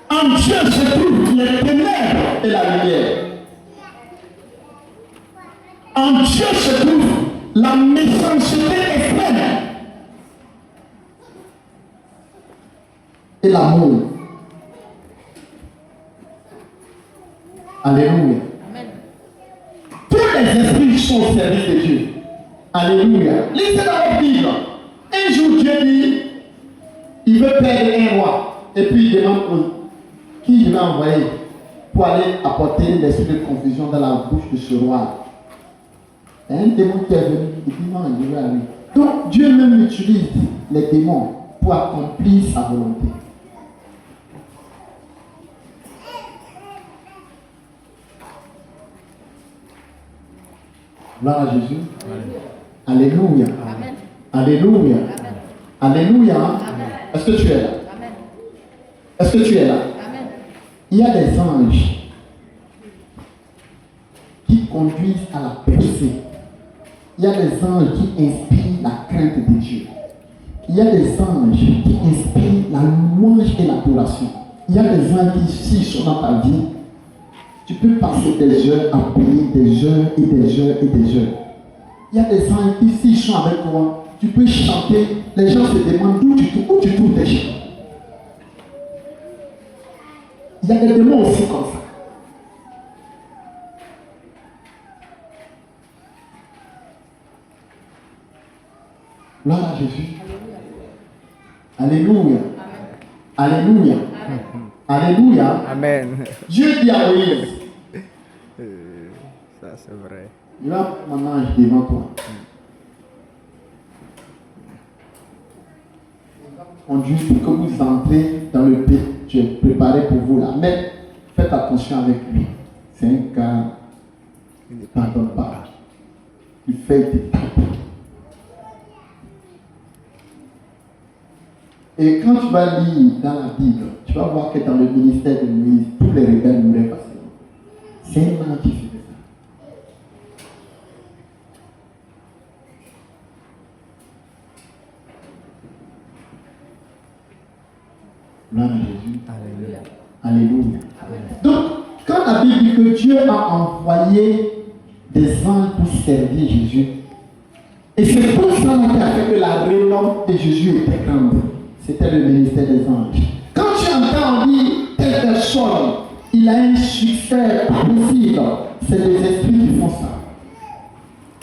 S1: En Dieu se trouvent les ténèbres et la lumière. En Dieu se trouve la méchanceté extrême et l'amour. Alléluia. Amen. Tous les esprits sont au service de Dieu. Alléluia. Lisez dans votre Bible. Un jour, Dieu dit, il veut perdre un roi. Et puis il demande qui il va envoyer pour aller apporter l'esprit de confusion dans la bouche de ce roi. Il y a un démon qui est venu, il dit non, il va aller. Donc Dieu même utilise les démons pour accomplir sa volonté. Gloire à Jésus. Amen. Alléluia. Amen. Alléluia. Amen. Alléluia. Amen. Est-ce que tu es là? Amen. Est-ce que tu es là? Amen. Il y a des anges qui conduisent à la pensée. Il y a des anges qui inspirent la crainte de Dieu. Il y a des anges qui inspirent la louange et l'adoration. Il y a des anges qui, s'ils sont dans ta vie, tu peux passer des heures à prier, des heures et des heures et des heures. Il y a des anges qui, s'ils sont avec toi, tu peux chanter. Les gens se demandent où tu trouves tes chants. Il y a des démons aussi comme ça. Gloire à Jésus. Alléluia. Alléluia. Alléluia.
S5: Amen.
S1: Dieu dit à Moïse,
S5: ça c'est vrai.
S1: il y a mon ange devant toi. Conduit pour que vous entrez dans le pays que tu es préparé pour vous là. Mais faites attention avec lui. C'est un gars qui ne pardonne pas. Il fait des tapes. Et quand tu vas lire dans la Bible, tu vas voir que dans le ministère de Moïse, tous les rebelles mouraient facilement. C'est un ange qui fait ça. Gloire à Jésus. Alléluia. Alléluia. Donc, quand la Bible dit que Dieu a envoyé des anges pour servir Jésus, et c'est pour ça qui a fait que la renommée de Jésus était grande. C'était le ministère des anges. Quand tu entends dire telle personne, il a un succès possible, c'est des esprits qui font ça.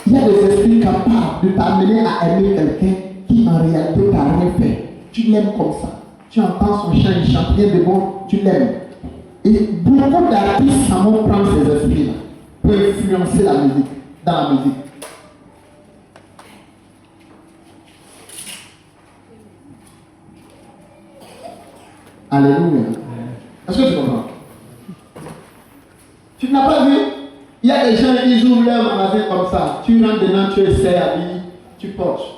S1: Il y a des esprits capables de t'amener à aimer quelqu'un qui en réalité t'a rien fait. Tu l'aimes comme ça. Tu entends son chant, il chante rien de bon, tu l'aimes. Et beaucoup d'artistes vont prendre ces esprits-là pour influencer la musique, dans la musique. Alléluia. Est-ce que tu comprends? Tu n'as pas vu? Il y a des gens qui ouvrent leur magasin comme ça. Tu rentres dedans, tu essaies à vie, tu portes.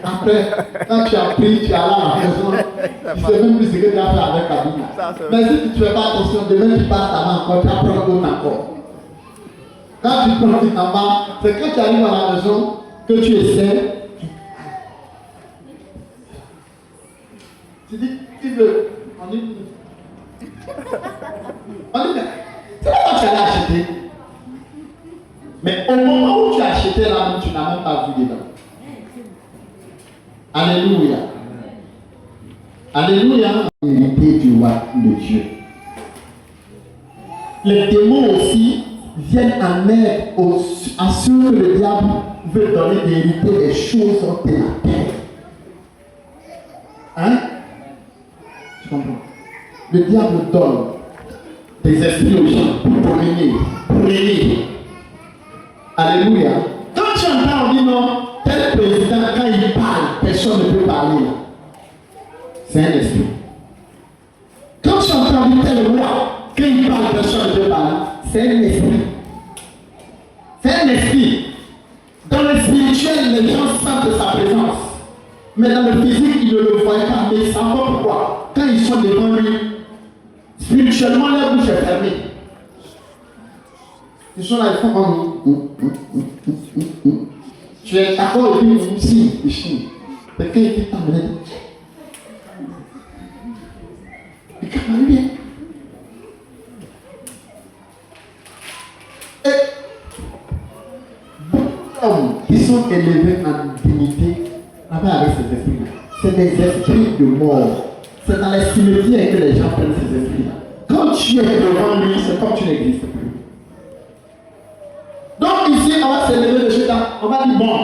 S1: Après, quand tu as pris, tu es allé à la maison, tu ne sais même plus ce que tu as fait avec ta vie. Mais si tu ne fais pas attention, demain tu passes ta main encore, tu apprends d'autres encore. Quand tu continues en bas, c'est quand tu arrives à la maison que tu essaies. Tu dis, tu veux, on dit, c'est là que tu allais acheter. Mais au moment où tu as acheté là, tu n'as même pas vu dedans. Alléluia. Alléluia. L'hérité du roi de Dieu. Les démons aussi viennent en aide à ceux que le diable veut donner d'hériter des choses de la terre. Hein? Tu comprends? Le diable donne des esprits aux gens pour régner. Alléluia. Quand tu entends, on dit non, tel président, quand il parle, personne ne peut parler. C'est un esprit. Quand tu entends tel roi, quand il parle, personne ne peut parler. C'est un esprit. C'est un esprit. Dans le spirituel, les gens sentent de sa présence. Mais dans le physique, ils ne le voient pas. Mais ils savent pas pourquoi. Quand ils sont devant lui, spirituellement, leur bouche est fermée. Ils sont là, ils font comme. Tu es d'accord et puis si, ici. Mais quand il t'a amené, il t'a amené. Et beaucoup d'hommes qui sont élevés en dignité avec ces esprits-là. C'est des esprits de mort. C'est dans les cimetières que les gens prennent ces esprits-là. Quand tu es devant lui, c'est comme tu n'existes plus. Donc ici, on va s'élever de chez toi. On va dire bon,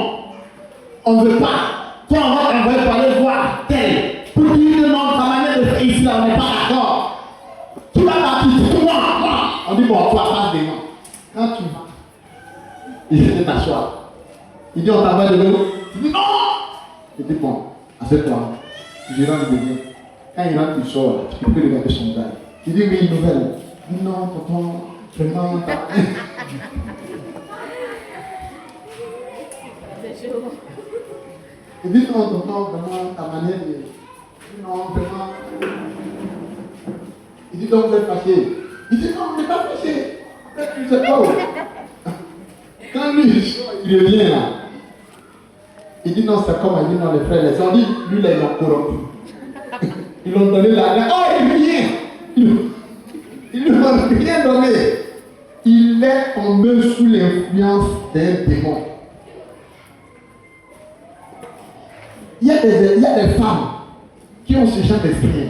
S1: on ne veut pas. Toi, on va t'envoyer pour aller voir tel. Pour dire que non, ta manière de faire ici, là, on n'est pas d'accord. Tu vas partir, moi. On dit bon, toi, passe devant. Quand tu vas, il vient t'asseoir. Il dit on t'envoie de l'eau. Tu dis non. Il dit bon, assieds-toi. Je rentre de bien. Quand il rentre, il sort, tu peux regarder son gars. Il dit oui, une nouvelle. Il dit non, tonton, vraiment. Il dit non, tonton, vraiment, ta manière de. Non, vraiment. Il dit donc, vous êtes fâché. Il dit non, on n'est pas fâché. Tu sais pas où. Quand lui, il revient là. Il dit non, c'est comme il dit non, les frères, les sœurs. Il dit, lui, là, ils l'ont corrompu. Ils l'ont donné la. Oh, il vient. Ils ne lui ont rien donné. Il est tombé sous l'influence d'un démon. Il y a des femmes qui ont ce genre d'esprit.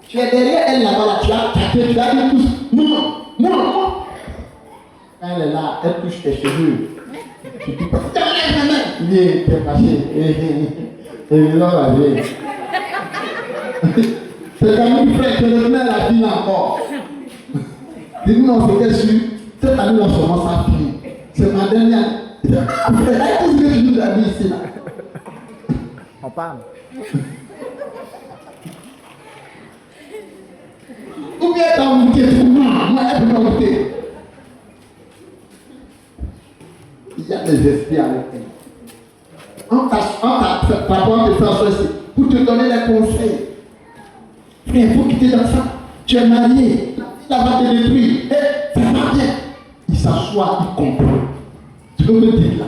S1: Tu es derrière elle là-bas, là, tu as tapé, tu as dit tous, non. Quand elle est là, elle touche tes cheveux. Tu dis pas, il est fâché. Et là, la vieille. C'est comme une frère qui retenait la vie encore. Il dit non, c'était sûr. Cette année, là, seulement ça finit. C'est ma dernière. Qu'est-ce que je vous ai dit ici là?
S5: On parle.
S1: Ou bien t'as goûté tout moi, elle peut pas goûter. Il y a des esprits avec elle. On t'a de faire ça ici pour te donner des conseils. Frère, il faut quitter dans ça. Tu es marié, il va te détruire. Et ça va bien. Il s'assoit, il comprend. Tu peux me dire là,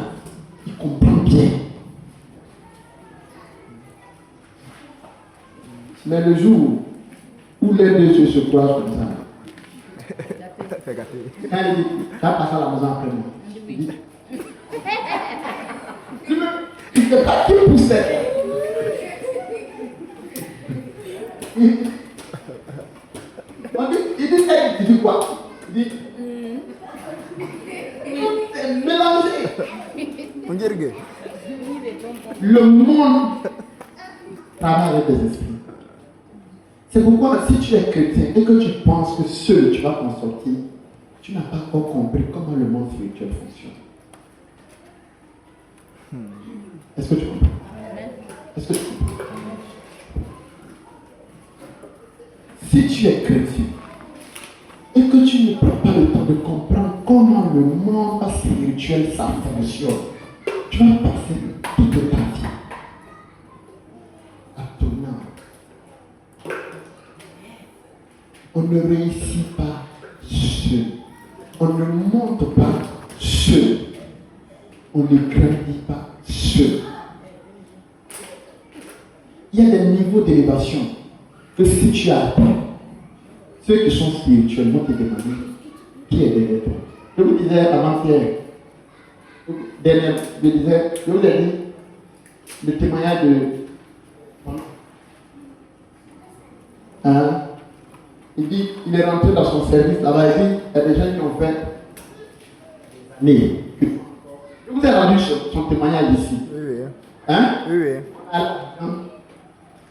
S1: il comprend bien. Mais le jour où les deux yeux se croisent comme ça, quand il dit, tu vas passer à la maison après moi. Il dit, il ne fait pas que pousser. Il dit, hey, il dit quoi? Il dit, c'est mélangé.
S5: On dirait que.
S1: Le monde travaille avec des esprits. C'est pourquoi si tu es chrétien et que tu penses que seul tu vas t'en sortir, tu n'as pas encore compris comment le monde spirituel fonctionne. Est-ce que tu comprends? Est-ce que tu comprends? Si tu es chrétien et que tu ne prends pas le temps de comprendre comment le monde spirituel ça fonctionne, tu vas passer toute ta vie à tourner. On ne réussit pas seul. On ne monte pas seul. On ne grandit pas seul. Il y a des niveaux d'élévation que si tu as atteint, ceux qui sont spirituels vont te demander qui est derrière toi. Je vous disais avant-hier, je vous ai dit le témoignage de. Il dit, il est rentré dans son service là-bas, il dit, il y a des gens qui ont fait. Mais, je vous ai rendu son témoignage ici.
S5: Oui.
S1: Hein?
S5: Oui.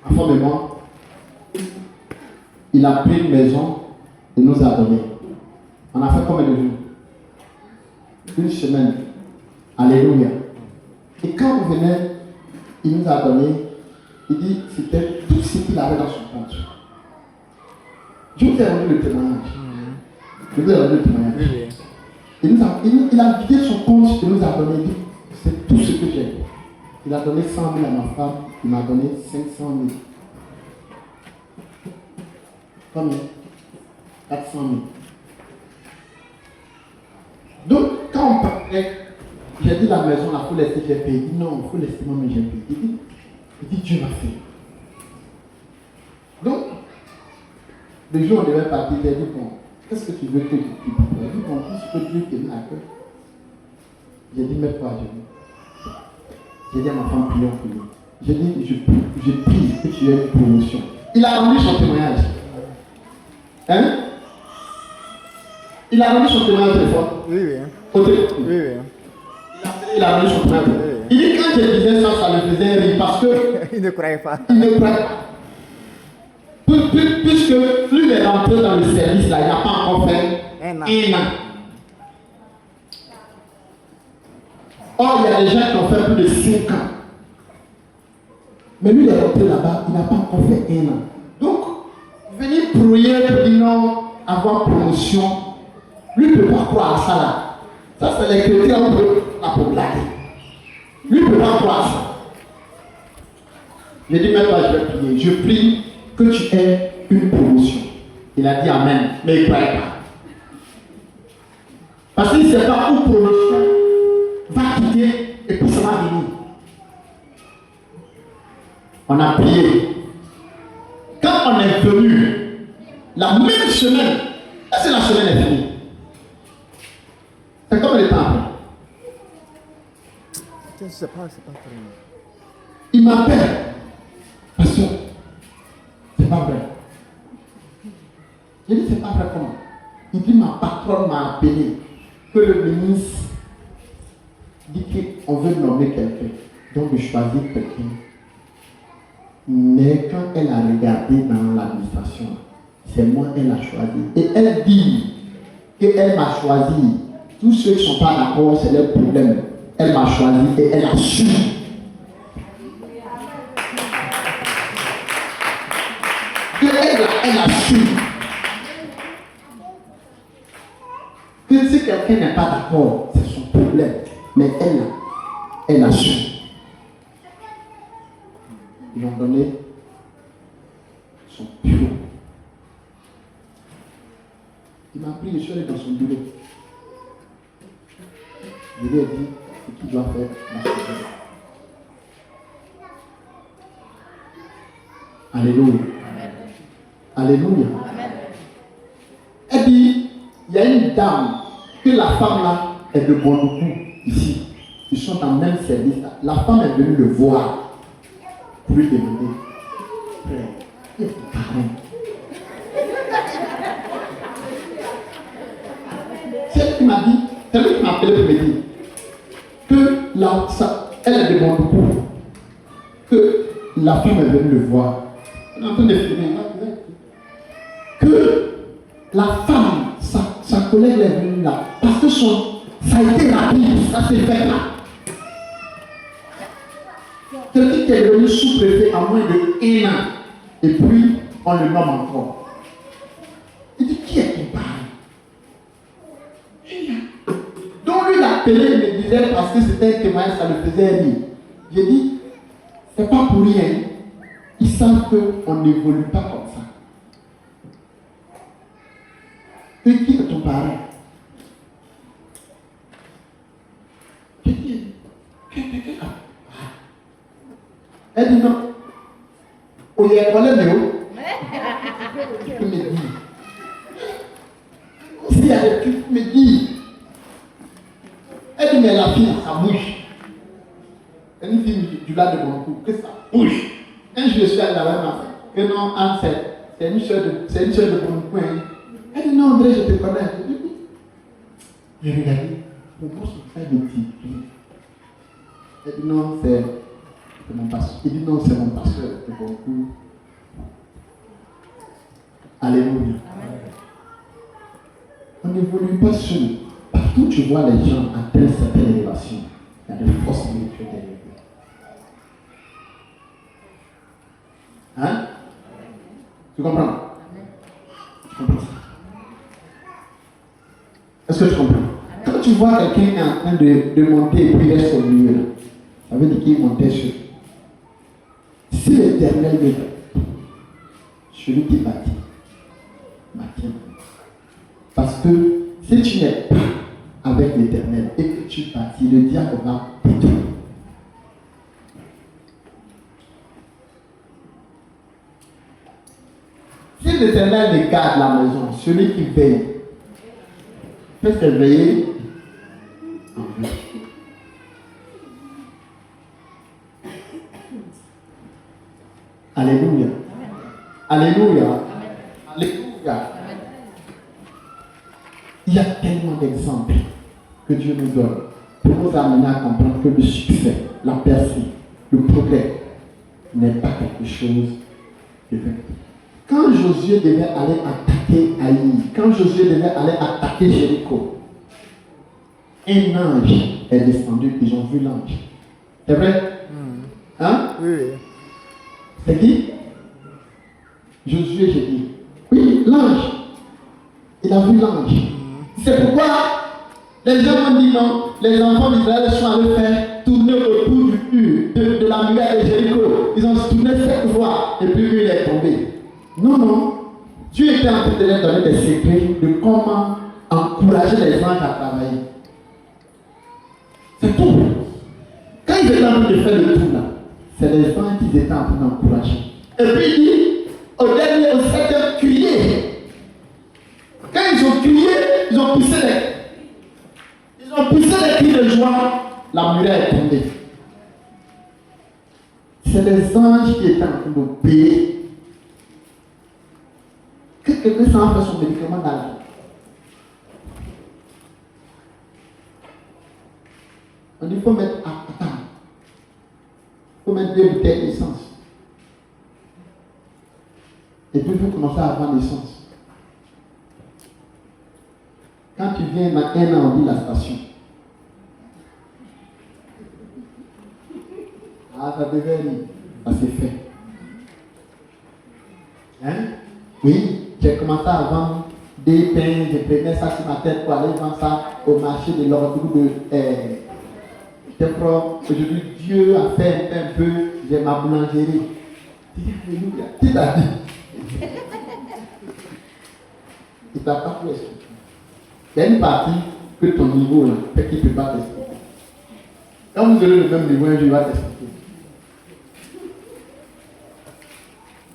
S1: En forme de moi, il a pris une maison et nous a donné. On a fait combien de jours? Une semaine. Alléluia. Et quand on venait, il nous a donné, il dit, c'était tout ce qu'il avait dans son compte. Je vous ai rendu le témoignage. Je vous ai rendu le témoignage.
S5: Oui.
S1: Il a vidé son compte et nous a donné. Il dit, c'est tout ce que j'ai. Il a donné 100 000 à ma femme, il m'a donné 500 000. Combien? 400 000. Donc, quand on parlait, j'ai dit la maison, il faut laisser, j'ai payé. Il dit non, il faut laisser, moi, mais j'ai payé. Il dit Dieu m'a fait. Donc, le jour où on devait partir, j'ai dit bon, qu'est-ce que tu veux que je te dise? Il a dit bon, tout ce que Dieu te met à cœur. J'ai dit mets-toi à genoux. J'ai dit à ma femme, prions pour lui. J'ai dit, je prie que tu aies une promotion. Il a rendu son témoignage. Hein? Il a rendu son témoignage très fort.
S5: Oui, oui.
S1: Au téléphone.
S5: Oui, oui.
S1: Il a rendu son témoignage. Il dit quand je disais ça, ça le faisait rire parce que
S5: Il ne croyait pas.
S1: il ne croyait pas. Puisque lui est rentré dans le service là, il n'a pas encore fait
S5: Un an.
S1: un an. Or, il y a des gens qui ont fait plus de 5 ans. Mais lui, il est rentré là-bas, il n'a pas encore fait un an. Donc, venir prier pour dire non, avoir promotion, lui ne peut pas croire à ça là. Ça, c'est les chrétiens un peu la pour blaguer. Lui ne peut pas croire à ça. Je dis maintenant, je vais prier. Je prie que tu aies une promotion. Il a dit Amen, mais il ne croyait pas. Parce qu'il ne sait pas où promotion va quitter et puis ça va venir. On a prié. Quand on est venu, la même semaine, est-ce que la semaine est finie? C'est comme le temps après.
S5: Je ne sais pas, c'est pas très bien.
S1: Il m'appelle. Parce que c'est pas vrai. J'ai dit c'est pas vrai comment? Il dit ma patronne m'a appelé que le ministre dit qu'on veut nommer quelqu'un. Donc je choisis quelqu'un. Mais quand elle a regardé dans l'administration, c'est moi elle a choisi. Et elle dit qu'elle m'a choisi. Tous ceux qui ne sont pas d'accord, c'est leur problème. Elle m'a choisi et elle a su. Elle a su. Que si quelqu'un n'est pas d'accord, c'est son problème. Mais elle a su. Ils lui ont donné son bureau. Il m'a pris, je suis allé dans son bureau. Je lui ai dit ce qu'il doit faire. Alléluia. Alléluia. Elle dit, il y a une dame que la femme là est de Bondoukou ici. Ils sont dans le même service là. La femme est venue le voir pour lui demander, frère, il est parent. C'est elle qui m'a dit, c'est lui qui m'a appelé pour me dire que elle est de Bondoukou, que la femme est venue le voir. On est en train de filmer. Que la femme, sa collègue est venue là, parce que ça a été rapide, ça s'est fait là. Quelqu'un qui est devenu sous-préfet en moins de 1 an, et puis on le nomme encore. Il dit, qui est ton parent? Donc lui l'appelait, il me disait, parce que c'était un témoignage, ça le faisait rire. J'ai dit, c'est pas pour rien. Ils savent qu'on n'évolue pas comme ça. Et qui est ton parent? Elle dit non. On y est collé, mais où? Tu me dis. S'il y a des trucs, tu me dis. Elle dit, mais la fille, ça bouge. Elle me dit, du lait de mon cou, que ça bouge. Un jour, je suis allé là-bas, que non, Anne, c'est une soeur de mon coin. Elle dit, non, André, je te connais. Je dis, oui. Je regarde, pourquoi je fais des petits? Elle dit, non, c'est mon pasteur. Il dit, non, c'est mon pasteur de mon cou. Alléluia. On n'évolue pas seul. Partout tu vois les gens atteindre certaines élévations, il y a des forces spirituelles derrière eux. Hein? Tu comprends? Tu comprends ça? Est-ce que tu comprends? Quand tu vois quelqu'un en train de monter et puis il reste au milieu, ça veut dire qu'il montait sur. Si l'Éternel veut, celui qui bâtit. Parce que si tu n'es pas avec l'Éternel et que tu bâtis, le diable va détruire. Si l'Éternel ne garde la maison, celui qui veille peut se veiller en vain. Alléluia. Alléluia. Alléluia. Il y a tellement d'exemples que Dieu nous donne pour nous amener à comprendre que le succès, la percée, le progrès n'est pas quelque chose de vain. Quand Josué devait aller attaquer Haï, quand Josué devait aller attaquer Jéricho, un ange est descendu, ils ont vu l'ange. C'est vrai? Hein?
S5: Oui.
S1: C'est qui? Josué, j'ai dit. Oui, l'ange. Il a vu l'ange. C'est pourquoi les gens m'ont dit non, les enfants d'Israël sont allés faire tourner autour du mur de la muraille de Jéricho. Ils ont tourné 7 fois et puis lui il est tombé. Non, non. Dieu était en train de leur donner des secrets de comment encourager les anges à travailler. C'est tout. Quand ils étaient en train de faire le tour là, c'est les anges qu'ils étaient en train d'encourager. Et puis il dit, au dernier, au 7e, crier. Quand ils ont crié, ils ont poussé les cris de joie, la muraille est tombée. C'est les anges qui étaient en train de payer. Que quelqu'un s'en fait son médicament dans la vie. On dit, il faut mettre attends. Il faut mettre 2 bouteilles d'essence. Et puis il faut commencer à vendre l'essence. Quand tu viens dans 1 an, on dit la station. Ah, ça devait aller. Ça s'est fait. Hein? Oui, j'ai commencé à vendre des pains, je prenais ça sur ma tête pour aller vendre ça au marché de l'ordre de aujourd'hui, Dieu a fait un peu, j'ai ma boulangerie. Alléluia. Qui t'a dit? Il t'a pas pu expliquer. Il y a une partie que ton niveau là, fait qu'il ne peut pas t'expliquer. Quand vous aurez le même niveau, un jour il va t'expliquer.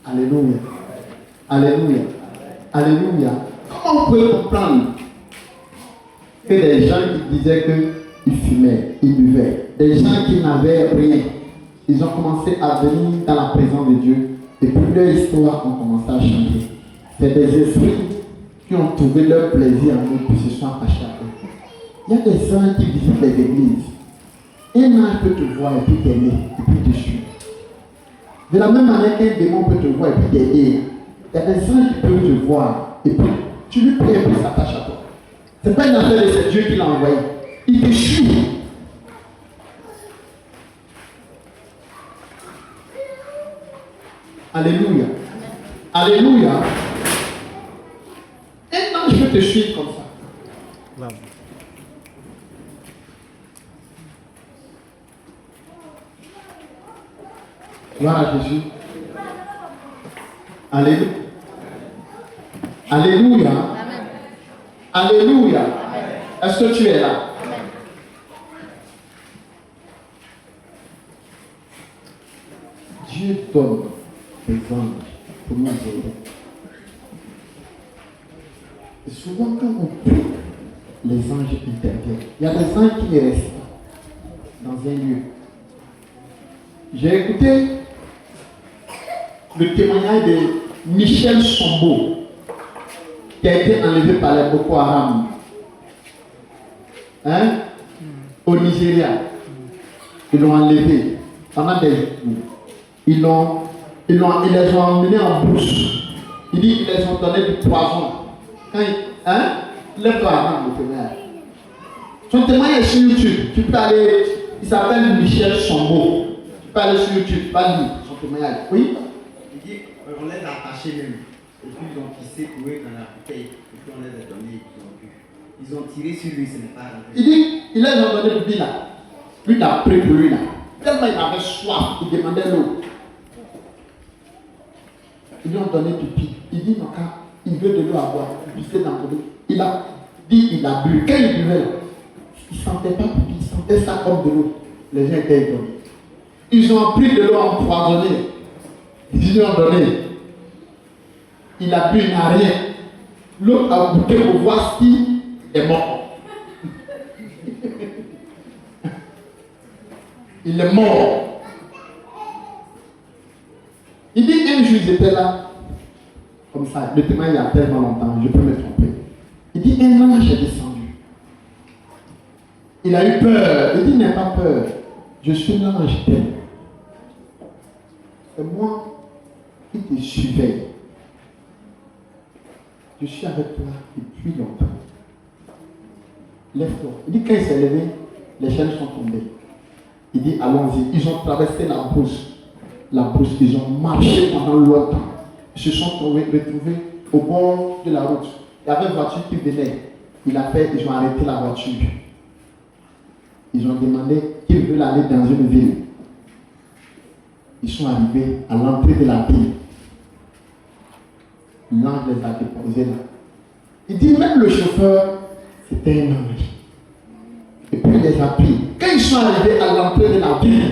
S1: Alléluia. Alléluia. Alléluia. Comment on peut comprendre que des gens qui disaient qu'ils fumaient, ils buvaient, des gens qui n'avaient rien, ils ont commencé à venir dans la présence de Dieu et puis leur histoire ont commencé à changer. C'est des esprits qui ont trouvé leur plaisir en eux puis se sont attachés à eux. Il y a des gens qui visitent les églises. Un ange peut te voir et puis t'aimer et puis te suivre. De la même manière qu'un démon peut te voir et puis t'aider, il y a des anges qui peuvent te voir et puis tu lui pries et puis s'attache à toi. Ce n'est pas une affaire de c'est Dieu qui l'a envoyé. Il te suit. Alléluia. Alléluia. Un ange peut te suivre comme ça. Gloire à Jésus. Alléluia. Alléluia. Alléluia. Est-ce que tu es là? Dieu donne des anges pour nous aider. Et souvent quand on prie, les anges interviennent. Il y a des anges qui ne restent pas dans un lieu. J'ai écouté le témoignage de Michel Sombo qui a été enlevé par les Boko Haram au Nigeria. Ils l'ont enlevé pendant des jours. Ils les ont emmenés en brousse. Il dit qu'ils les ont donné du poison. Les Boko Haram, le témoignage. Son témoignage est sur YouTube. Tu peux aller, il s'appelle Michel Sombo. Tu peux aller sur YouTube, tu vas lire son témoignage. Oui?
S4: Il dit, on les a attachés même. Et puis ils ont pissé pour eux dans la bouteille. Et puis on les a donnés et puis ils ont bu. Ils ont tiré sur lui, ce n'est pas rentré.
S1: Il dit, il les a donné du bien là. Lui, il a pris pour lui là. Tellement il avait soif, il demandait l'eau. Ils lui ont donné du pied. Il dit, non, il veut de l'eau à boire. Il pissait dans l'eau. Il a dit, il a bu. Quand il buvait là, Ils ne sentaient pas, ils sentaient ça comme de l'eau. Les gens étaient étonnés. Ils ont pris de l'eau empoisonnée. Ils lui ont donné. Il a bu, il n'a rien. L'autre a goûté pour voir s'il est mort. Il est mort. Il dit un jour, ils étaient là, comme ça, le témoin il y a tellement longtemps, je peux me tromper. Il dit un ange est descendu. Il a eu peur. Il dit n'aie pas peur. Je suis l'ange tel. C'est moi qui te surveille. Je suis avec toi depuis longtemps. Lève-toi. Il dit quand il s'est levé, les chaînes sont tombées. Il dit allons-y. Ils ont traversé la brousse. La brousse, ils ont marché pendant longtemps. Ils se sont retrouvés au bord de la route. Il y avait une voiture qui venait. Ils ont arrêté la voiture. Ils ont demandé qu'ils veulent aller dans une ville. Ils sont arrivés à l'entrée de la ville. L'ange les a déposés là. Il dit même le chauffeur, c'était un ange. Et puis il les a pris. Quand ils sont arrivés à l'entrée de la ville,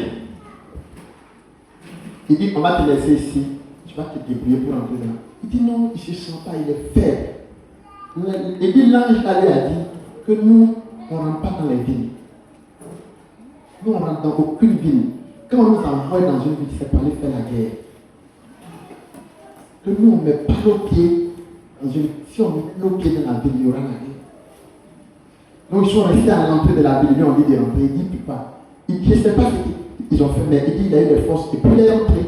S1: il dit on va te laisser ici. Tu vas te débrouiller pour entrer là. Il dit non, il ne se sent pas, il est faible. Il dit l'ange là lui a dit que nous, on ne rentre pas dans les villes. Nous, on ne rentre dans aucune ville. Quand on nous envoie dans une ville, c'est pour aller faire la guerre. Que nous, on ne met pas nos pieds dans une ville. Si on met nos pieds dans la ville, il y aura la guerre. Donc, ils sont restés à l'entrée de la ville. Lui, on dit de rentrer. Il dit, puis pas. Je ne sais pas ce qu'ils ont fait, mais il dit, il a eu des forces. Et puis, il est rentré.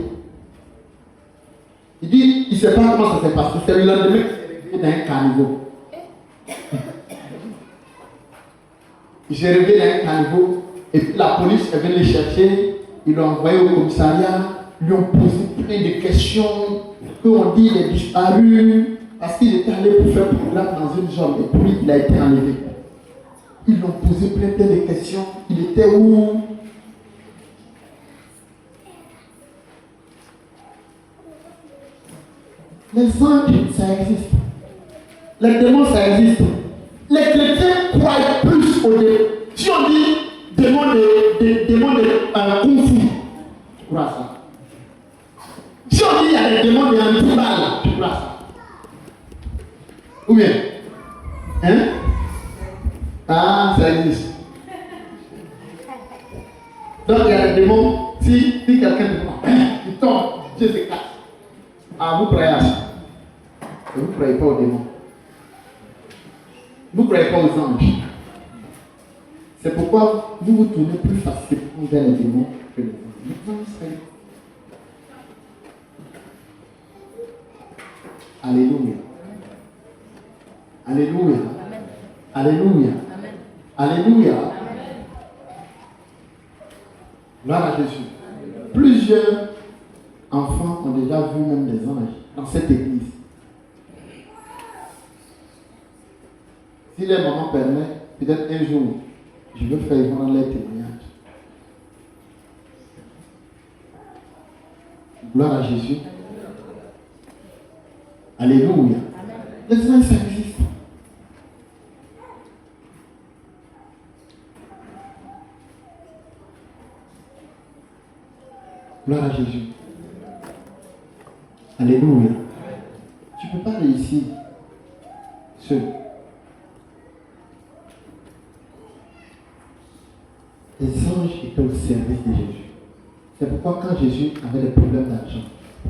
S1: Il dit, il ne sait pas comment ça s'est passé. C'est le lendemain qu'il s'est réveillé dans un caniveau. Il s'est réveillé dans un caniveau. Et puis la police est venue les chercher, ils l'ont envoyé au commissariat, lui ont posé plein de questions, qu'on dit il est disparu, parce qu'il était allé pour faire programme dans une zone, et puis il a été enlevé. Ils l'ont posé plein de questions, il était où? Les anges, ça existe. Les démons, ça existe. Les chrétiens croient plus au démon. Si on dit démon de Kung Fu, tu crois ça. Si on dit il y a des démons de handball, tu crois ça. Ou bien? Hein? Ah, ça existe. Donc il y a des démons, si quelqu'un te prend, il tombe, Dieu se casse. Ah, vous croyez à ça. Vous ne croyez pas aux démons. Vous ne croyez pas aux anges. C'est pourquoi vous vous tournez plus facilement vers les démons que les anges. Alléluia. Alléluia. Alléluia. Alléluia. Gloire à Jésus. Plusieurs enfants ont déjà vu même des anges dans cette église. Si les mamans permettent, peut-être un jour, je veux faire voir les témoignages. Gloire à Jésus. Alléluia. Les anges, ça existe. Gloire à Jésus. Alléluia. Tu ne peux pas réussir seul. Les anges étaient au service de Jésus. C'est pourquoi quand Jésus avait des problèmes d'argent,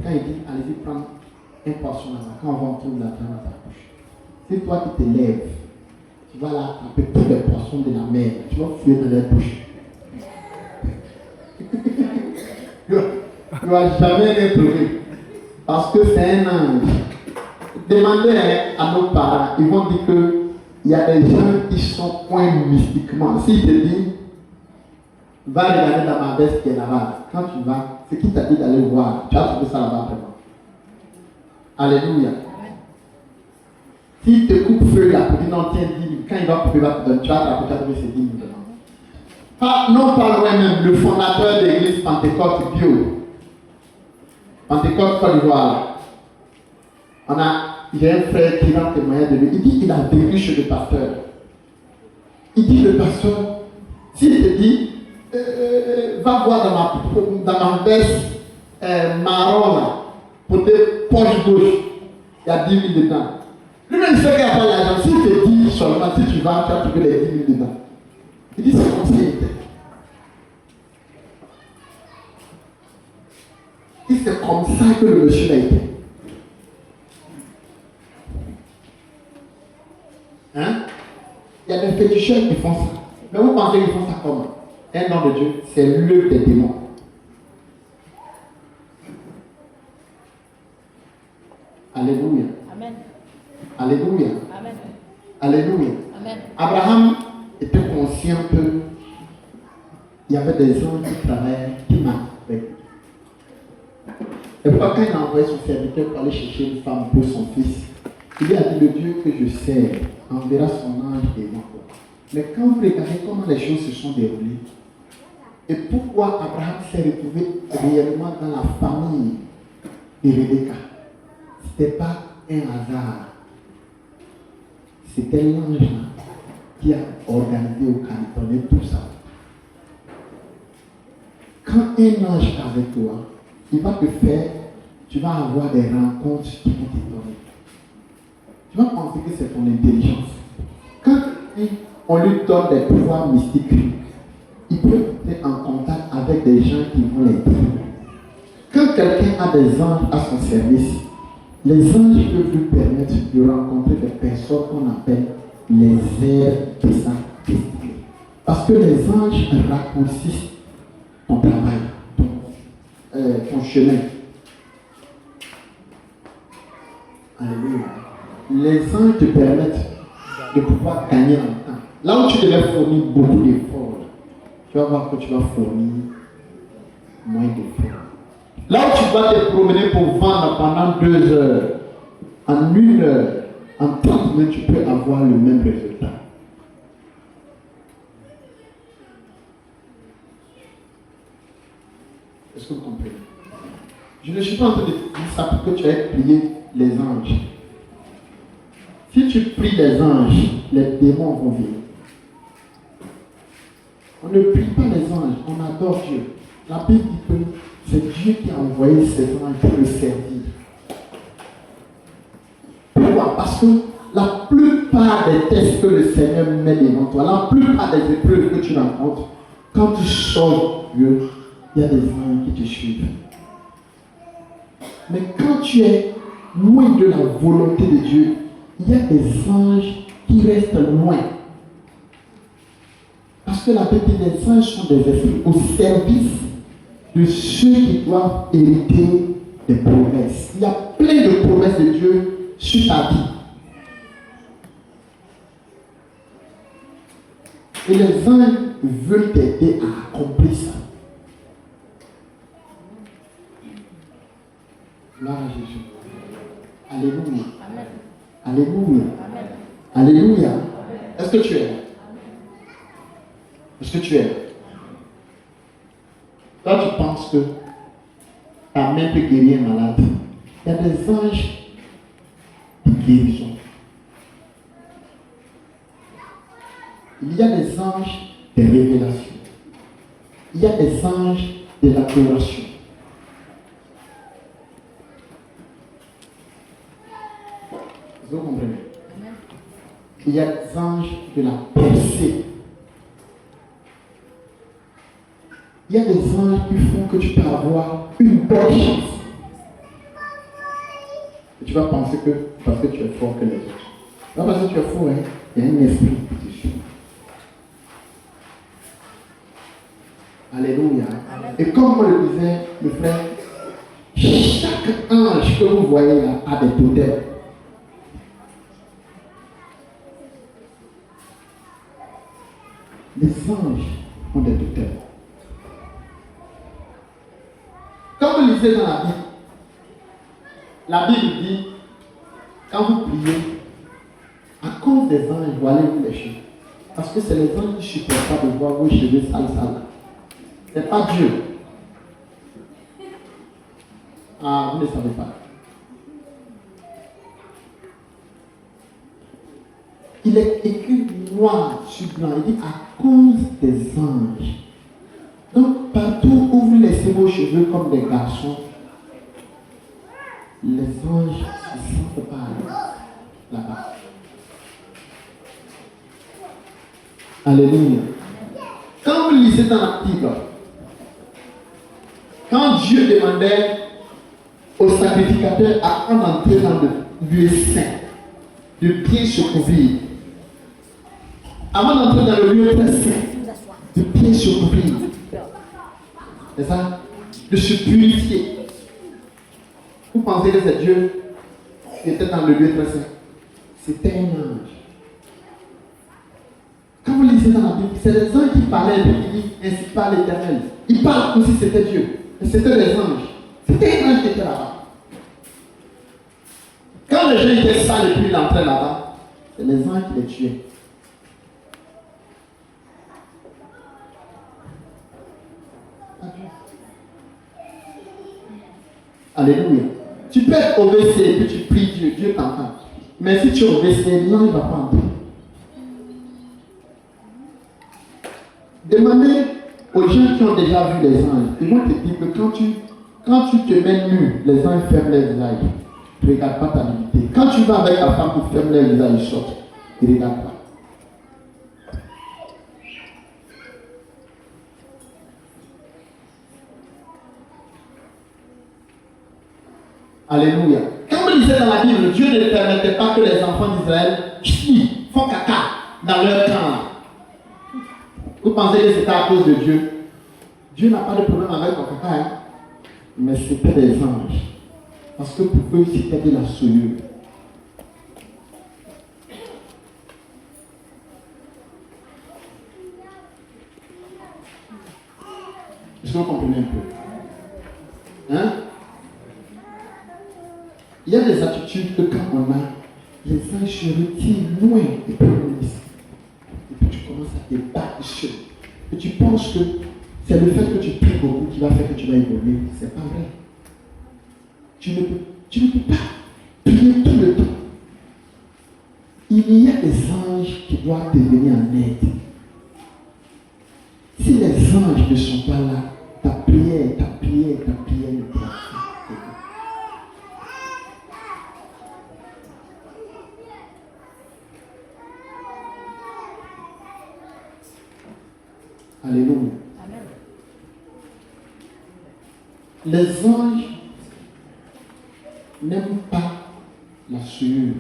S1: quand il dit allez-y prendre un poisson là-bas, quand on va trouver l'argent dans ta bouche, c'est toi qui te lèves, tu vas là attraper tous les poissons de la mer, tu vas fuir dans les bouches. Tu ne vas jamais les trouver. Parce que c'est un ange. Demandez à nos parents, ils vont dire qu'il y a des gens qui sont point mystiquement. S'ils te disent, va regarder dans ma veste qui est là-bas. Quand tu vas, c'est qui t'a dit d'aller voir. Tu as trouvé ça là-bas vraiment. Alléluia. S'il te coupe feu là, pour dire non, tiens, 10 000. Quand il va couper, il va te donner. Tu vas attraper, tu as trouvé ces 10 000 dedans. Non, pas loin même, le fondateur de l'église Pentecôte Bio. Pentecôte Côte d'Ivoire. J'ai un frère qui va témoigner de lui. Il dit qu'il a vécu chez le pasteur. Il dit le pasteur, s'il te dit, va voir dans ma veste marron là, pour tes poches gauche, il y a 10 000 dedans. Lui-même il sait qu'il n'y a pas l'argent. S'il te dit seulement, si tu vas, tu vas trouver les 10 000 dedans. Il dit c'est comme ça il était. Il dit c'est comme ça que le monsieur a été. Hein? Il y a des féticheurs qui font ça. Mais vous pensez qu'ils font ça comment? Un nom de Dieu, c'est l'œuvre des démons. Alléluia.
S6: Amen.
S1: Alléluia.
S6: Amen.
S1: Alléluia.
S6: Amen.
S1: Abraham était conscient que il y avait des gens qui travaillaient, qui marchaient avec lui. Et pourquoi quand il a envoyé son serviteur pour aller chercher une femme pour son fils, il lui a dit, le Dieu que je sers enverra son ange et moi. Mais quand vous regardez comment les choses se sont déroulées, et pourquoi Abraham s'est retrouvé réellement dans la famille de Rebecca, ce n'était pas un hasard. C'était l'ange qui a organisé au cantonné tout ça. Quand un ange est avec toi, il va te faire, tu vas avoir des rencontres qui vont t'étonner. Tu vas penser que c'est ton intelligence. Quand on lui donne des pouvoirs mystiques, il peut être en contact avec des gens qui vont l'aider. Quand quelqu'un a des anges à son service, les anges peuvent lui permettre de rencontrer des personnes qu'on appelle les airs de sa destinée. Parce que les anges raccourcissent ton travail, ton chemin. Alléluia. Les anges te permettent de pouvoir gagner en temps. Là où tu devais fournir beaucoup d'efforts, tu vas voir que tu vas fournir moins d'efforts. Là où tu vas te promener pour vendre pendant 2 heures, en 1 heure, en 30 minutes, tu peux avoir le même résultat. Est-ce que vous comprenez? Je ne suis pas en train de dire ça pour que tu aies prié les anges. Si tu pries les anges, les démons vont venir. On ne prie pas les anges, on adore Dieu. La Bible dit que c'est Dieu qui a envoyé ses anges pour le servir. Pourquoi? Parce que la plupart des tests que le Seigneur met devant toi, la plupart des épreuves que tu rencontres, quand tu sors de Dieu, il y a des anges qui te suivent. Mais quand tu es loin de la volonté de Dieu, il y a des anges qui restent loin. Parce que la Bible dit que les anges sont des esprits au service de ceux qui doivent hériter des promesses. Il y a plein de promesses de Dieu sur ta vie. Et les anges veulent t'aider à accomplir ça. Gloire à Jésus. Alléluia.
S6: Amen.
S1: Alléluia.
S6: Amen.
S1: Alléluia. Est-ce que tu es là? Est-ce que tu es là? Toi, tu penses que ta main peut guérir un malade. Il y a des anges de guérison. Il y a des anges de révélation. Il y a des anges de l'adoration. Vous comprenez? Il y a des anges de la percée. Il y a des anges qui font que tu peux avoir une bonne chance. Et tu vas penser que parce que tu es fort que les autres. Non, parce que tu es fort, hein, il y a un esprit qui te suit. Alléluia. Et comme on le disait, le frère, chaque ange que vous voyez là a des totems. Les anges ont des totems. Quand vous lisez dans la Bible dit, quand vous priez, à cause des anges, vous allez vous lécher. Parce que c'est les anges qui ne supportent pas de voir vos cheveux sales. Ce n'est pas Dieu. Ah, vous ne savez pas. Il est écrit noir sur blanc. Il dit à cause des anges. Donc, partout où vous laissez vos cheveux comme des garçons, les anges se sentent pas là-bas. Alléluia. Quand vous lisez dans la Bible, quand Dieu demandait aux sacrificateurs à entrer dans le lieu saint, de bien se couvrir, avant d'entrer dans le lieu très saint, de bien se couvrir, c'est ça, de se purifier. Vous pensez que c'est Dieu qui était dans le lieu très saint? C'était un ange. Quand vous lisez dans la Bible, c'est les anges qui parlaient, qui disent ainsi parle l'Éternel. Ils parlent comme si c'était Dieu. Mais c'était les anges. C'était un ange qui était là-bas. Quand les gens étaient sales et puis ils entraient là-bas, c'est les anges qui les tuaient. Alléluia. Tu peux être au WC et puis tu pries Dieu, Dieu t'entend. Mais si tu es au WC, l'ange ne va pas entrer. Demandez aux gens qui ont déjà vu les anges. Ils vont te dire que quand tu te mets nu, les anges ferment les visages. Tu ne regardes pas ta nudité. Quand tu vas avec ta femme pour fermer les visages, ils sortent. Ils ne regardent pas. Alléluia. Quand vous lisez dans la Bible, Dieu ne permettait pas que les enfants d'Israël font caca dans leur camp. Vous pensez que c'était à cause de Dieu? Dieu n'a pas de problème avec ton caca, hein? Mais c'était des anges. Parce que pour eux, c'était de la souillure. Est-ce que vous comprenez un peu? Hein? Il y a des attitudes que quand on a, les anges se retirent loin et puis on laisse. Et puis tu commences à te battre seul. Et tu penses que c'est le fait que tu pries beaucoup qui va faire que tu vas évoluer. C'est pas vrai. Tu ne peux pas prier tout le temps. Il y a des anges qui doivent te venir en aide. Si les anges ne sont pas là, ta prière ne pourra pas. Alléluia. Amen. Les anges n'aiment pas la souillure.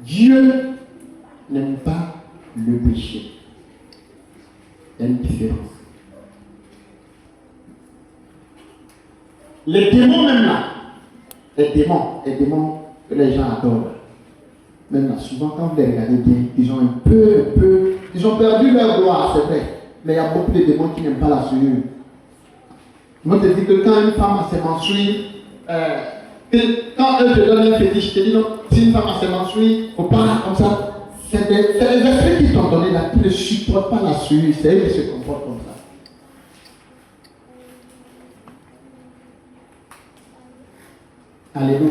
S1: Dieu n'aime pas le péché. Il y a une différence. Les démons même là, les démons que les gens adorent, même là, souvent quand vous les regardez bien, ils ont ils ont perdu leur gloire, c'est vrai. Mais il y a beaucoup de démons qui n'aiment pas la souillure. Moi, je te dis que quand une femme a ses menstrues, quand eux te donnent un fétiche, je te dis non, si une femme a ses menstrues, il ne faut pas comme ça. C'est les esprits qui t'ont donné là, qui ne supportent pas la souillure. C'est eux qui se comportent comme ça. Alléluia.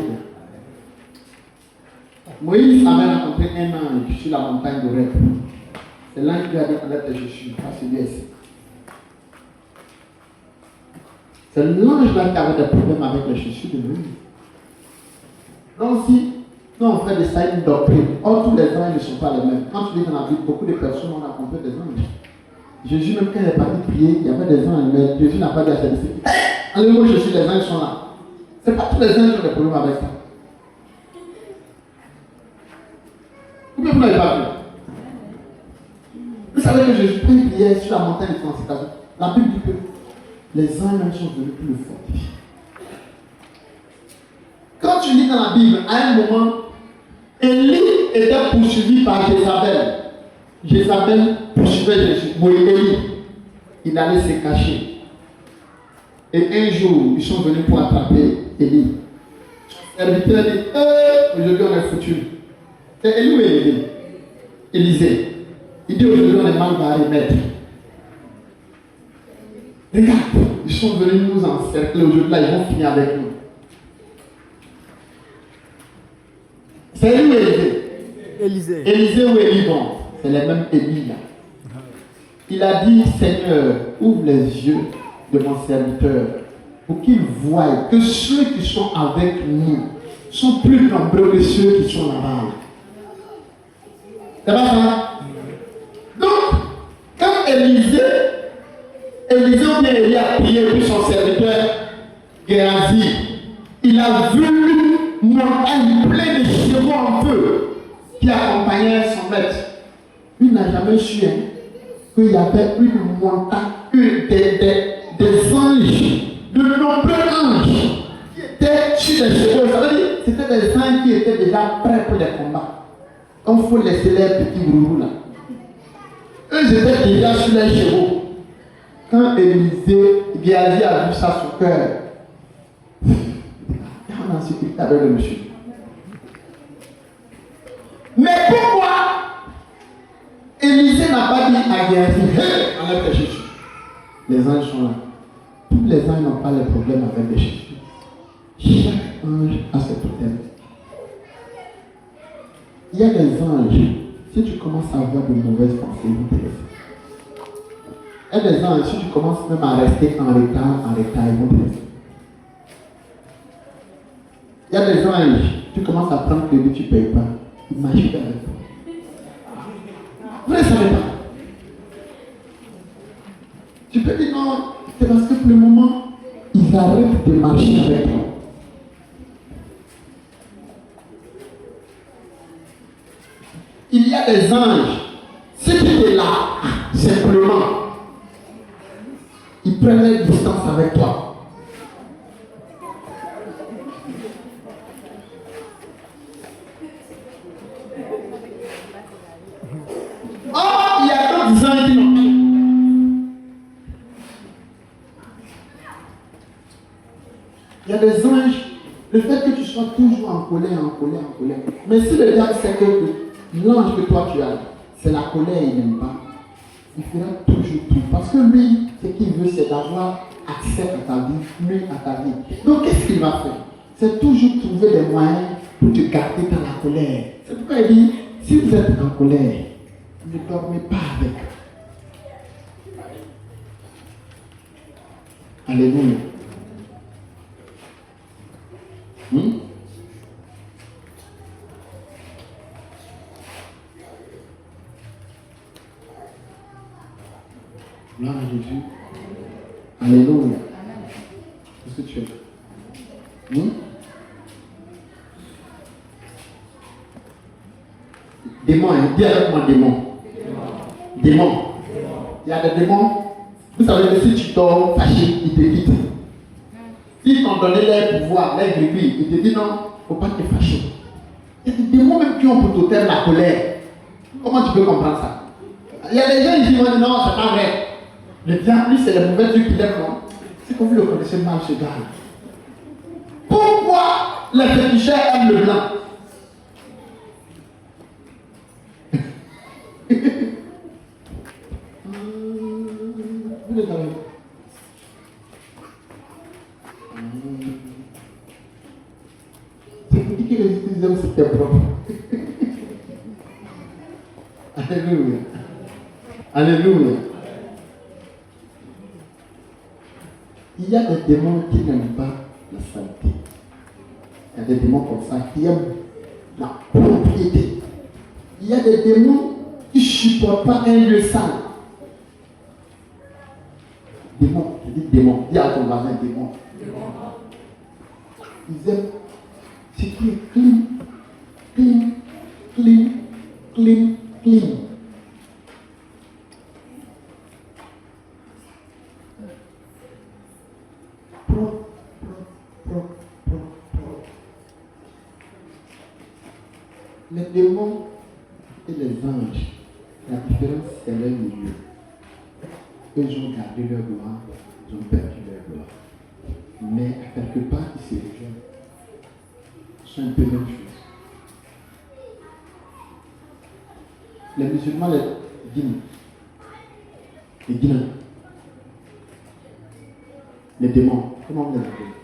S1: Moïse avait rencontré un ange sur la montagne d'Oreb. C'est l'ange qui lui a dit enlève tes chaussures, pas celui-ci. C'est l'ange là qui avait des problèmes avec les chaussures de Moïse. Donc si nous on fait de ça une doctrine, or tous les anges ne sont pas les mêmes. Quand tu lis dans la Bible, beaucoup de personnes ont rencontré des anges. Jésus même quand il est parti prier, il y avait des anges, mais Jésus n'a pas dit à ses disciples, enlevez vos chaussures, les anges sont là. Ce n'est pas tous les anges qui ont des problèmes avec ça. Vous n'avez pas vu. Vous savez que Jésus prie une prière sur la montagne de Transfiguration. La Bible dit que les anges même sont venus pour le fortifier. Quand tu lis dans la Bible, à un moment, Élie était poursuivi par Jézabel. Jézabel poursuivait Jésus. Élie, il allait se cacher. Et un jour, ils sont venus pour attraper Élie. Le serviteur dit, aujourd'hui on est foutu. C'est Élie ou Élie? Élisée. Il dit aujourd'hui on est mal barré, maître. Regarde, ils sont venus nous encercler aujourd'hui, là ils vont finir avec nous. C'est Élie ou Élisée?
S5: Élisée.
S1: Élisée ou Élie, bon, c'est les mêmes Élie là. Il a dit, Seigneur, ouvre les yeux de mon serviteur pour qu'il voie que ceux qui sont avec nous sont plus nombreux que ceux qui sont là-bas. C'est pas ça? Donc, quand Élisée ou bien Élie a prié pour son serviteur Géasi, il a vu une montagne pleine de chevaux en feu qui accompagnait son maître. Il n'a jamais su qu'il y avait une montagne, des anges, de nombreux anges qui étaient sur les chevaux. Ça veut dire que c'était des anges qui étaient déjà prêts pour les combats. Il faut laisser les petits groulous là. Eux étaient déjà sur les chevaux. Quand Élisée, Géasi a vu ça sur cœur, on a en sécurité avec le monsieur. Mais pourquoi Élisée n'a pas dit à Géasi, hey, enlève tes chaussures? Les anges sont là. Tous les anges n'ont pas les problèmes avec les chaussures. Chaque ange a ses problèmes. Il y a des anges, si tu commences à avoir de mauvaises pensées, ils vont te laisser. Il y a des anges, si tu commences même à rester en retard, ils vont te laisser. Il y a des anges, tu commences à prendre crédit, tu ne payes pas. Ils marchent avec toi. Vous ne savez pas. Tu peux dire non, c'est parce que pour le moment, ils arrêtent de marcher avec toi. Il y a des anges, si tu es là, simplement, ils prennent une distance avec toi. Oh, il y a d'autres anges qui n'ont. Il y a des anges, le fait que tu sois toujours en colère. Mais si le diable sait que l'ange que toi tu as, c'est la colère, il n'aime pas, il fera toujours tout. Parce que lui, ce qu'il veut, c'est d'avoir accès à ta vie, lui à ta vie. Donc qu'est-ce qu'il va faire? C'est toujours trouver des moyens pour te garder dans la colère. C'est pourquoi il dit, si vous êtes en colère, ne dormez pas avec. Alléluia. Gloire à Jésus. Alléluia. Qu'est-ce que tu as? Démon, dis avec moi démon. Démon. Il y a des démons. Vous savez que si tu dors fâché, ils te quittent. S'ils t'ont donné leur pouvoir, leur grille, ils te disent non, il ne faut pas te fâcher. Il y a des démons même qui ont pour totem la colère. Comment tu peux comprendre ça? Il y a des gens qui disent non, c'est pas vrai. Le diable, lui, c'est le mauvais truc qu'il aime, non? C'est comme vous le connaissez mal, ce gars. Pourquoi les féticheurs aiment le blanc? Vous le savez. C'est pour dire que les hommes c'était propre. Alléluia. Alléluia. Il y a des démons qui n'aiment pas la santé. Il y a des démons comme ça qui aiment la propriété. Il y a des démons qui ne supportent pas un lieu sale. Démons, je dis démons. Dis à ton voisin démons. Ils aiment ce qui est clean, clean, clean, clean, clean. Les démons et les anges, la différence c'est leur milieu. Eux ont gardé leur gloire, ils ont perdu leur gloire. Mais à quelque part, ils se rejoignent. Ils sont un peu la même chose. Les musulmans, les guinées, les guinéens, les démons, comment on les appelle?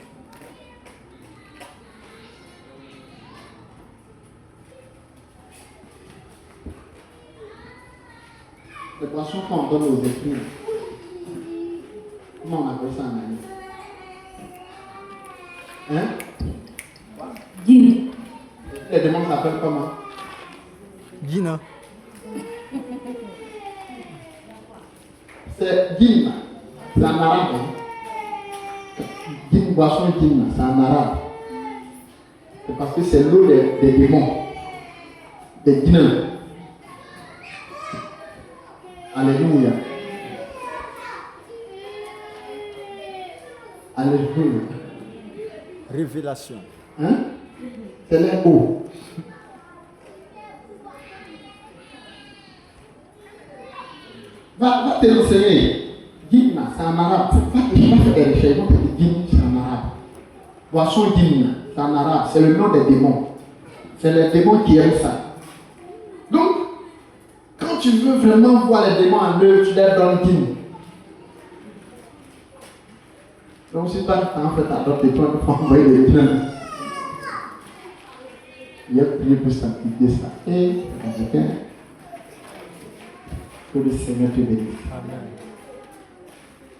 S1: Les boissons qu'on donne aux esprits. Comment on appelle ça en anglais? Hein?
S3: Guine.
S1: Les démons s'appellent comment?
S5: Gina.
S1: C'est Gina. C'est en arabe. Hein? Gine, boisson Gina, c'est en arabe. C'est parce que c'est l'eau des démons. Des guineurs. Alléluia. Alléluia.
S5: Révélation.
S1: Hein? C'est les eaux. Va te renseigner. Gimna, c'est en arabe. Va te faire des recherches. Ils vont te dire Gimna, c'est en arabe. Boisson Gimna, c'est en arabe. C'est le nom des démons. C'est les démons qui aiment ça. Donc, quand tu veux vraiment voir les démons en œuvre, tu leur donnes Gimna. Donc, si toi, tu en fait adopter toi, il faut envoyer des plaintes. Il a prié pour sanctifier ça. Et, que le Seigneur te bénisse.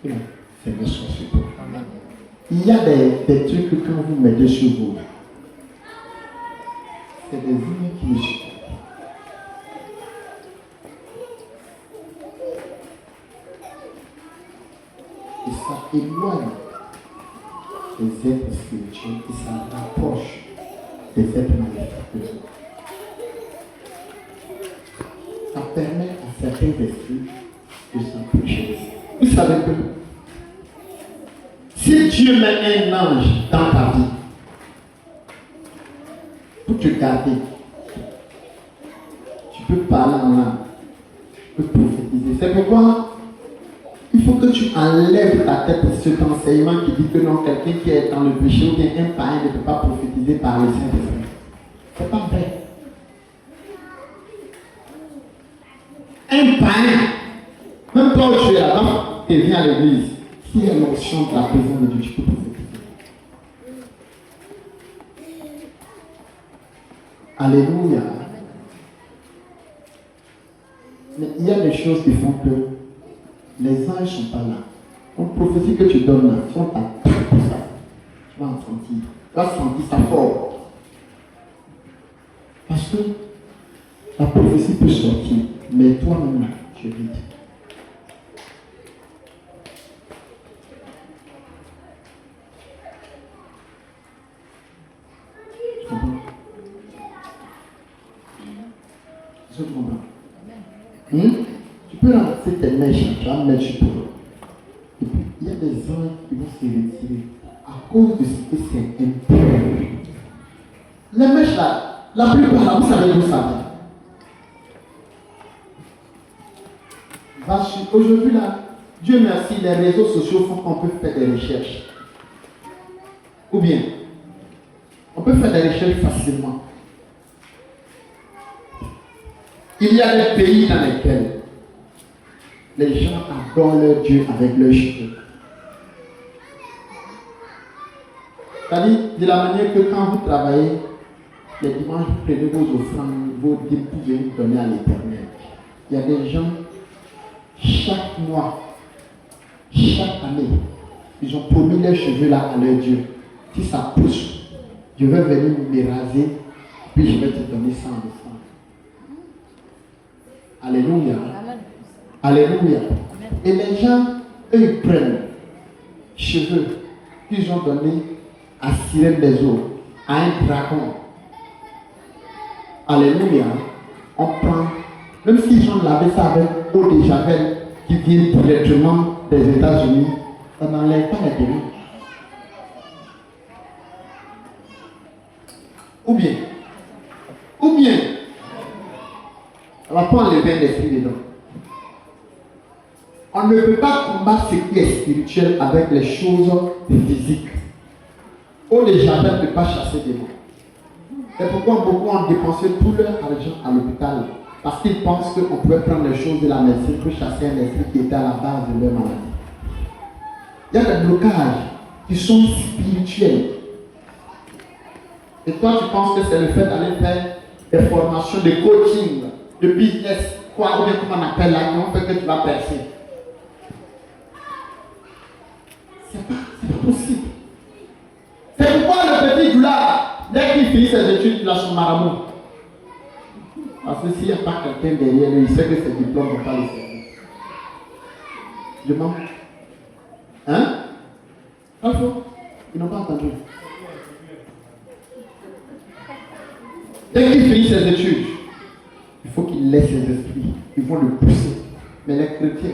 S1: Que le Seigneur soit sur toi. Il y a des trucs que quand vous mettez sur vous, c'est des lignes qui nous supportent. Et ça éloigne les êtres spirituels et ça rapproche des êtres maléfiques. Ça permet à certains esprits de s'empêcher. Vous savez que si Dieu met un ange dans ta vie pour te garder, tu peux parler en langue, tu peux prophétiser. C'est pourquoi il faut que tu enlèves ta tête de cet enseignement qui dit que non, quelqu'un qui est dans le péché ou bien un païen ne peut pas prophétiser par le Saint-Esprit. C'est pas vrai. Un païen, même toi où tu es là-bas, tu viens à l'église, s'il y a l'option de la présence de Dieu, tu peux prophétiser. Alléluia. Mais il y a des choses qui font que les anges ne sont pas là. Donc, prophétie que tu donnes là, si on t'attaque pour ça, tu vas en sentir. Tu vas sentir ça fort. Parce que la prophétie peut sortir, mais toi-même là, tu es vide. Tu comprends? Je comprends. Tu peux lancer tes mèches, tu vas mettre sur toi. Et puis, il y a des anges qui vont se retirer à cause de ce que c'est impur. Les mèches là, la plupart là, vous savez d'où ça vient. Aujourd'hui là, Dieu merci, les réseaux sociaux font qu'on peut faire des recherches. Ou bien, on peut faire des recherches facilement. Il y a des pays dans lesquels les gens adorent leur Dieu avec leurs cheveux. C'est-à-dire, de la manière que quand vous travaillez, les dimanches, vous prenez vos offrandes, vos dîmes, vous pouvez donner à l'Éternel. Il y a des gens, chaque mois, chaque année, ils ont promis leurs cheveux là à leur Dieu. Si ça pousse, je vais venir me raser, puis je vais te donner 100 offrandes. Alléluia. Alléluia. Et les gens, eux, ils prennent cheveux qu'ils ont donnés à Sirène des eaux, à un dragon. Alléluia. On prend, même s'ils ont lavé ça avec eau de Javel qui vient directement des États-Unis, ça n'enlève pas les démons. Ou bien, on va pas enlever l'esprit dedans. On ne peut pas combattre ce qui est spirituel avec les choses physiques. Eau de Javel ne peut pas chasser des démons. C'est pourquoi beaucoup ont dépensé tout leur argent à l'hôpital. Parce qu'ils pensent qu'on pouvait prendre les choses de la médecine pour chasser un esprit qui était à la base de leur maladie. Il y a des blocages qui sont spirituels. Et toi, tu penses que c'est le fait d'aller faire des formations de coaching, de business, quoi, ou bien comment on appelle là, qui vont faire que tu vas percer. C'est pas possible. C'est pourquoi le petit doulard, dès qu'il finit ses études, il a son marabout. Parce que s'il n'y a pas quelqu'un derrière lui, il sait que ses diplômes ne vont pas le servir. Je mens. Hein? Pas faux. Ils n'ont pas entendu. Dès qu'il finit ses études, il faut qu'il laisse ses esprits. Ils vont le pousser. Mais les chrétiens,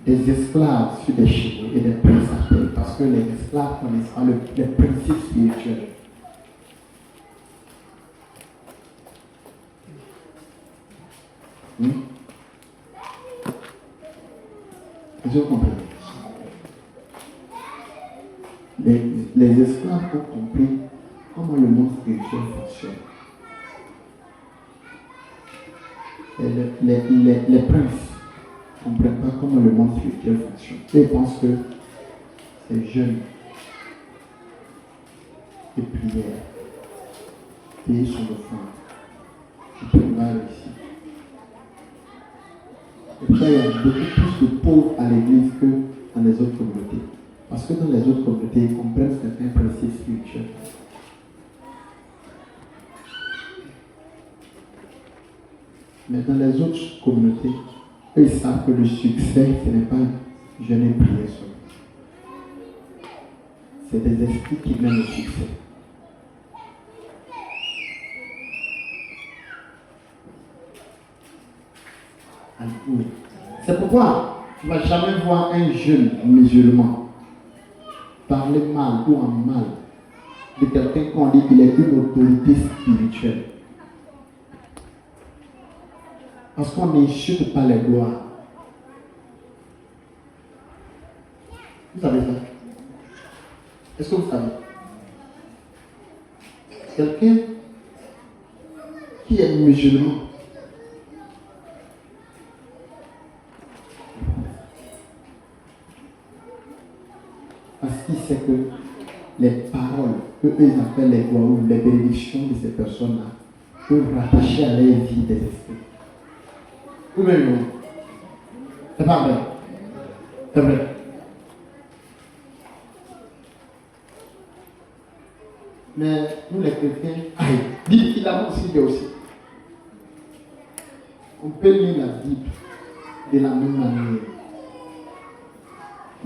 S1: des esclaves sur des chevaux et des princes à terre, parce que les esclaves connaissent pas les principes spirituels. Vous comprenez? Les esclaves ont compris comment le monde spirituel fonctionne. Et les princes ne comprennent pas comment le monde spirituel fonctionne. Ils pensent que c'est jeûne et prière, payer son offrande, et puis on va réussir. Et puis il y a beaucoup plus de pauvres à l'église que dans les autres communautés. Parce que dans les autres communautés, ils comprennent certains principes spirituels. Mais dans les autres communautés, eux, ils savent que le succès, ce n'est pas jeûner, prier seulement. C'est des esprits qui mènent au succès. C'est pourquoi tu ne vas jamais voir un jeune musulman parler mal ou en mal de quelqu'un qu'on dit qu'il est une autorité spirituelle. Parce qu'on n'insulte pas les gloires. Vous savez ça? Est-ce que vous savez? Quelqu'un qui est musulman, parce qu'il sait que les paroles que eux appellent les gloires ou les bénédictions de ces personnes-là peuvent rattacher à leur vie des esprits. Ou bien non? C'est pas vrai. C'est vrai. Mais nous les chrétiens, dites qu'il a aussi. On peut lire la Bible de la même manière.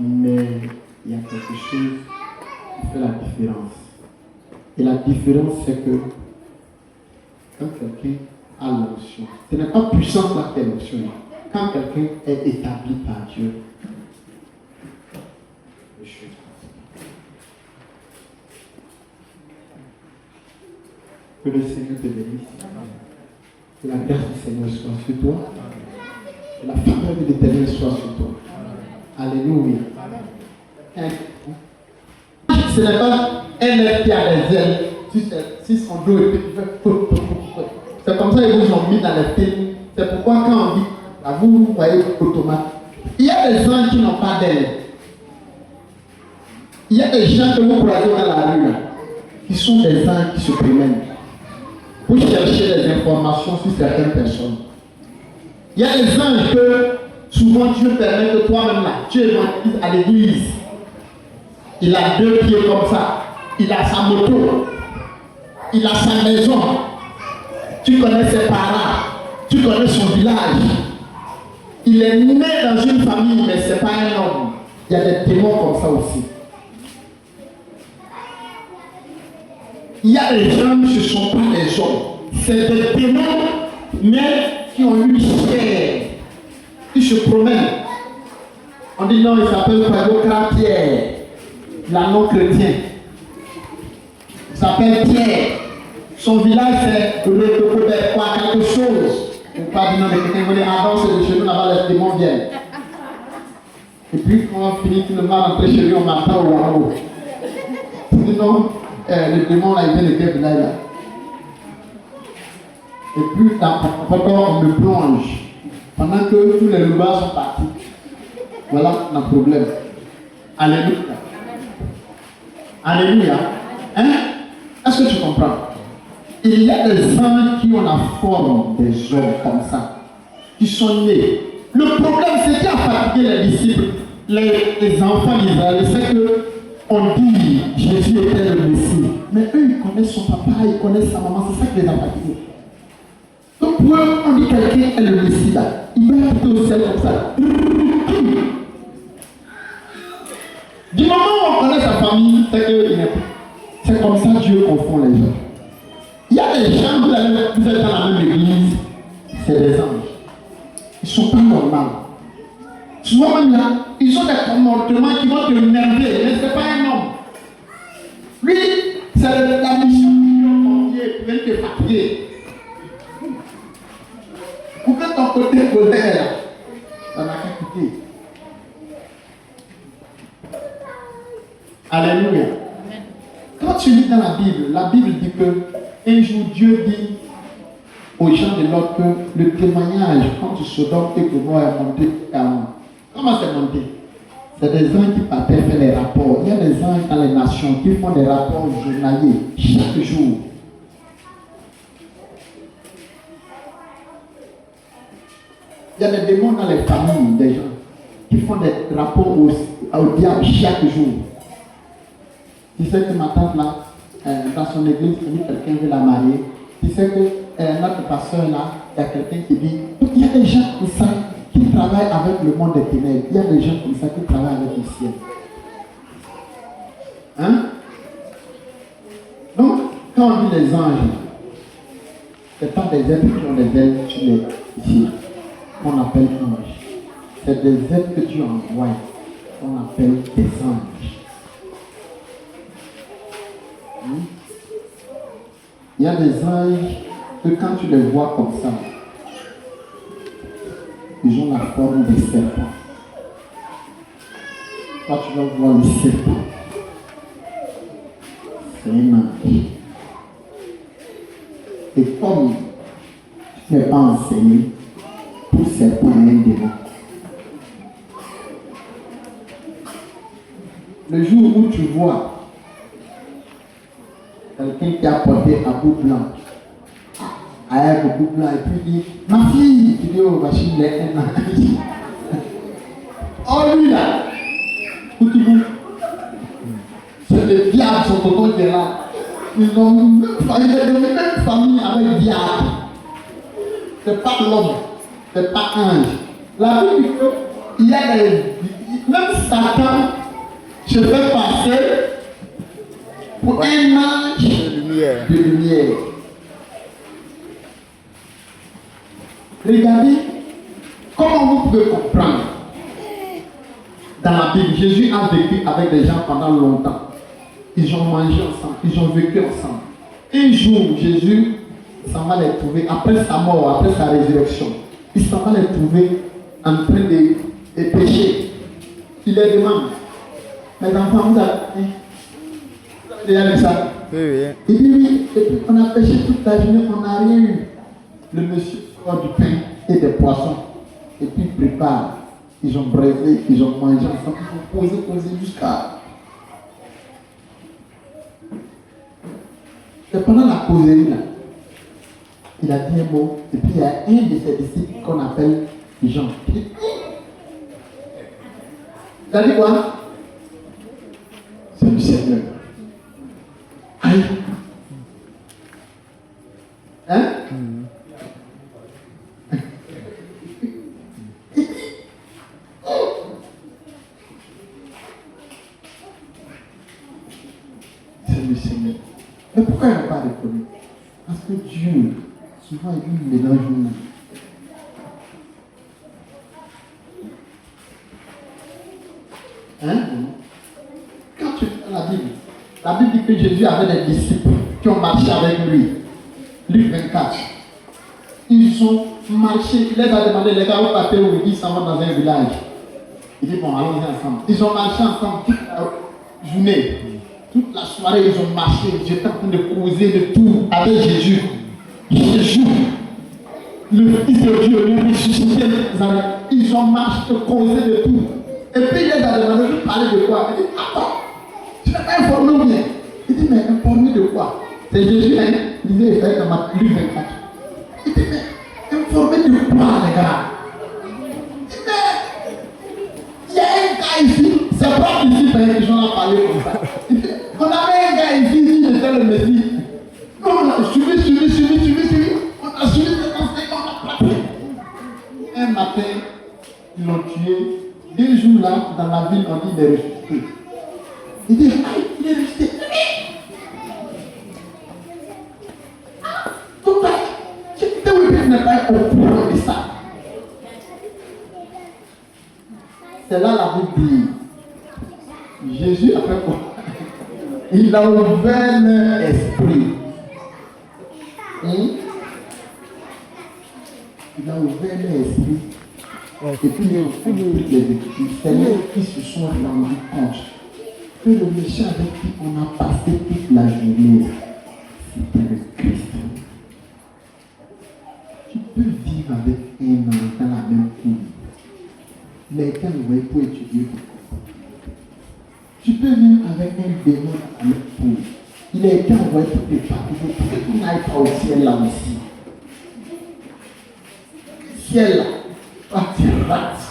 S1: Mais il y a quelque chose qui fait la différence. Et la différence, c'est que quand quelqu'un a l'onction, ce n'est pas puissant par telle onction. Quand quelqu'un est établi par Dieu, les choses passent. Que le Seigneur te bénisse. Que la grâce du Seigneur soit sur toi. Que la faveur de l'Éternel soit sur toi. Alléluia. Ce n'est pas un être qui a des ailes sur son dos et puis c'est comme ça qu'ils vous ont mis dans les films. C'est pourquoi quand on dit, vous voyez automate. Il y a des gens qui n'ont pas d'ailes. Il y a des gens que vous croisez dans la rue là, qui sont des gens qui se promènent pour chercher des informations sur certaines personnes. Il y a des anges que souvent Dieu permet que toi-même là, tu évangélises à l'église. Il a 2 pieds comme ça. Il a sa moto. Il a sa maison. Tu connais ses parents. Tu connais son village. Il est né dans une famille, mais ce n'est pas un homme. Il y a des démons comme ça aussi. Il y a des gens qui ne sont pas des hommes. C'est des démons, mais qui ont eu chair. Qui se promènent. On dit non, il s'appelle Pagokra Pierre. La non-chrétien. Il s'appelle Pierre. Son village c'est quelque chose. On parle du nom de quelqu'un, on dit avant c'est de chez nous, là-bas les démons viennent. Et puis quand on finit finalement rentrer chez lui, on m'attend au hameau. Sinon, le démon là, il vient de quel village là. Et puis encore on me plonge. Pendant que tous les loups sont partis. Voilà le problème. Alléluia. Alléluia. Hein? Est-ce que tu comprends? Il y a des anges qui ont la forme des hommes comme ça, qui sont nés. Le problème, c'est qu'il a fatigué les disciples, les enfants d'Israël, c'est qu'on dit Jésus était le Messie. Mais eux, ils connaissent son papa, ils connaissent sa maman, c'est ça qui les a fatigués. Donc pour eux, on dit quelqu'un est le Messie là. Il va être au ciel comme ça. Du moment où on connaît sa famille, c'est comme ça que Dieu confond les gens. Il y a des gens, vous êtes dans la même église, c'est des anges. Ils ne sont pas normaux. Souvent même là, ils ont des comportements qui vont te énerver, mais ce n'est pas un homme. Lui, c'est la mission qui lui a confiée pour venir te fatiguer. Pour que ton côté colère, ça n'a qu'à quitter. Alléluia. Quand tu lis dans la Bible dit que un jour Dieu dit aux gens de l'autre que le témoignage contre Sodome et Gomorrhe est monté avant. Comment c'est monté? C'est des anges qui partaient faire les rapports. Il y a des anges dans les nations qui font des rapports journaliers chaque jour. Il y a des démons dans les familles des gens qui font des rapports au diable chaque jour. Tu sais que ma tante là, dans son église, quelqu'un veut la marier. Tu sais que notre pasteur là, il y a quelqu'un qui dit, il y a des gens comme ça qui travaillent avec le monde des ténèbres. Il y a des gens comme ça qui travaillent avec le ciel. Hein? Donc, quand on dit les anges, ce n'est pas des êtres qui ont des ailes sur les cieux, qu'on appelle anges. C'est des êtres que Dieu envoie, qu'on appelle des anges. Il y a des anges que quand tu les vois comme ça, ils ont la forme des serpents. Quand tu vas voir le serpent, c'est un ange. Et comme tu n'es pas enseigné, tout serpent est un démon. Le jour où tu vois quelqu'un qui a porté un bout blanc, un bout blanc, et puis dit, ma fille, tu dis, oh, machine, il est un ange. Oh, lui là, où tu vois, c'est le diable, son tonton qui est là. Ils ont une famille avec le diable. C'est pas l'homme, c'est pas ange. La Bible dit qu'il y a des. Même Satan se fait passer pour un ange de lumière. Regardez comment vous pouvez comprendre. Dans la Bible, Jésus a vécu avec des gens pendant longtemps. Ils ont mangé ensemble, ils ont vécu ensemble. Un jour, Jésus s'en va les trouver, après sa mort, après sa résurrection, il s'en va les trouver en train de pécher. Il les demande, mes enfants, vous avez déjà vu ça? Oui. Il dit oui, et puis on a péché toute la journée, on n'a rien eu. Le monsieur sort du pain et des poissons, et puis il prépare. Ils ont brévé, ils ont mangé ensemble, ils ont posé jusqu'à. C'est pendant la causerie là, il a dit un mot, et puis il y a un de ses disciples qu'on appelle Jean. Il a dit quoi? C'est le Seigneur. Aïe. Hein? C'est le Seigneur. Mais pourquoi il n'a pas reconnu? Parce que Dieu, souvent, il mélange nous. Hein? Quand tu lis la Bible dit que Jésus avait des disciples qui ont marché avec lui. Luc 24. Ils ont marché, il les a demandé, les gars, où partez où? Ils s'en vont dans un village. Il dit, bon, allons-y ensemble. Ils ont marché ensemble toute la journée. Toute la soirée, ils ont marché. J'étais en train de causer de tout avec Jésus. Jésus, le Fils de Dieu, le ressuscité. Ils ont marché, causé de tout. Et puis il les a demandé de parler de quoi? Il dit, attends, tu n'es pas informé ou bien? Il dit, mais informé de quoi? C'est Jésus, hein? lisais les dans ma livre 24. Il dit, mais informé de quoi, les gars? Il y a un gars ici, c'est pas ici que j'en ai parlé comme ça. On avait un gars ici, il était le Messie. Nous, on a suivi. On a suivi cet enseignement, on a pratiqué. Un matin, ils l'ont tué. 2 jours là, dans la ville, on dit qu'il est ressuscité. Il dit, il est ressuscité. Tout ça, tu n'es pas au courant de ça. C'est là la Bible dit. Jésus a fait quoi? Il a ouvert leur esprit. Il a ouvert leur esprit. Et puis il a ouvert les esprits. C'est là qui se sont rendus compte que le méchant avec qui on a passé toute la journée, c'était le Christ. Tu peux vivre avec un homme dans la même cour. Mais quand vous voyez pour étudier, tu peux vivre avec un démon dans la même cour. Il a été envoyé pour te parler. Pourquoi tu n'ailles pas au ciel là aussi? Ciel là, toi tu rates.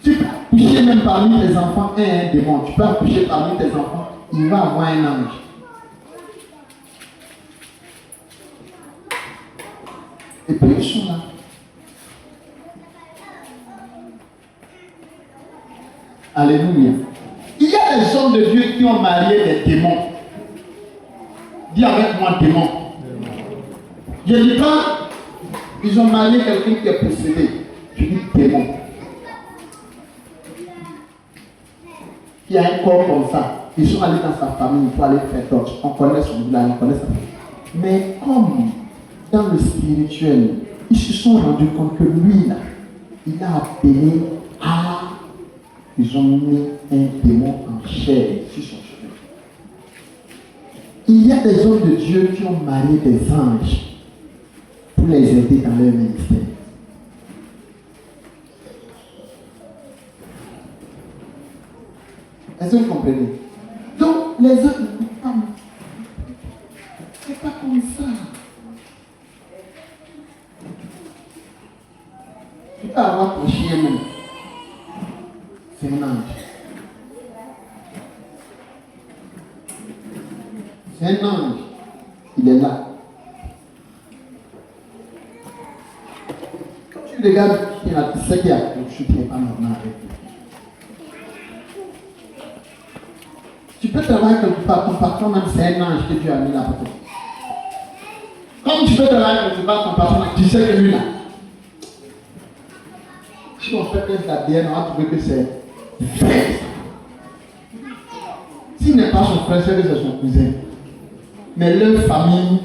S1: Tu peux accoucher même parmi tes enfants un démon. Tu peux accoucher parmi tes enfants, il va avoir un ange. Et puis ils sont là. Alléluia. Il y a des hommes de Dieu qui ont marié des démons. Dis avec moi démon. Je ne dis pas, ils ont marié quelqu'un qui est possédé. Je dis démon. Il y a un corps comme ça. Ils sont allés dans sa famille pour aller faire torche. On connaît son village, on connaît sa famille. Mais comme dans le spirituel, ils se sont rendus compte que lui, là, il a appelé à... Ils ont mis un démon en chair sur son chemin. Il y a des hommes de Dieu qui ont marié des anges pour les aider dans leur ministère. Est-ce que vous comprenez? Donc, les autres, c'est pas comme ça. Tu peux avoir ton chien même. C'est un ange. C'est un ange. Il est là. Quand tu regardes, tu sais qu'il y a quelque chose qui n'est pas normal avec lui. Tu peux travailler quelque part, ton patron même c'est un ange que Dieu a mis là pour toi. Comme tu peux travailler quelque part, ton patron, tu sais que lui là. Si on fait un ADN, on va trouver que c'est frère. S'il n'est pas son frère, c'est que c'est son cousin. Mais leur famille,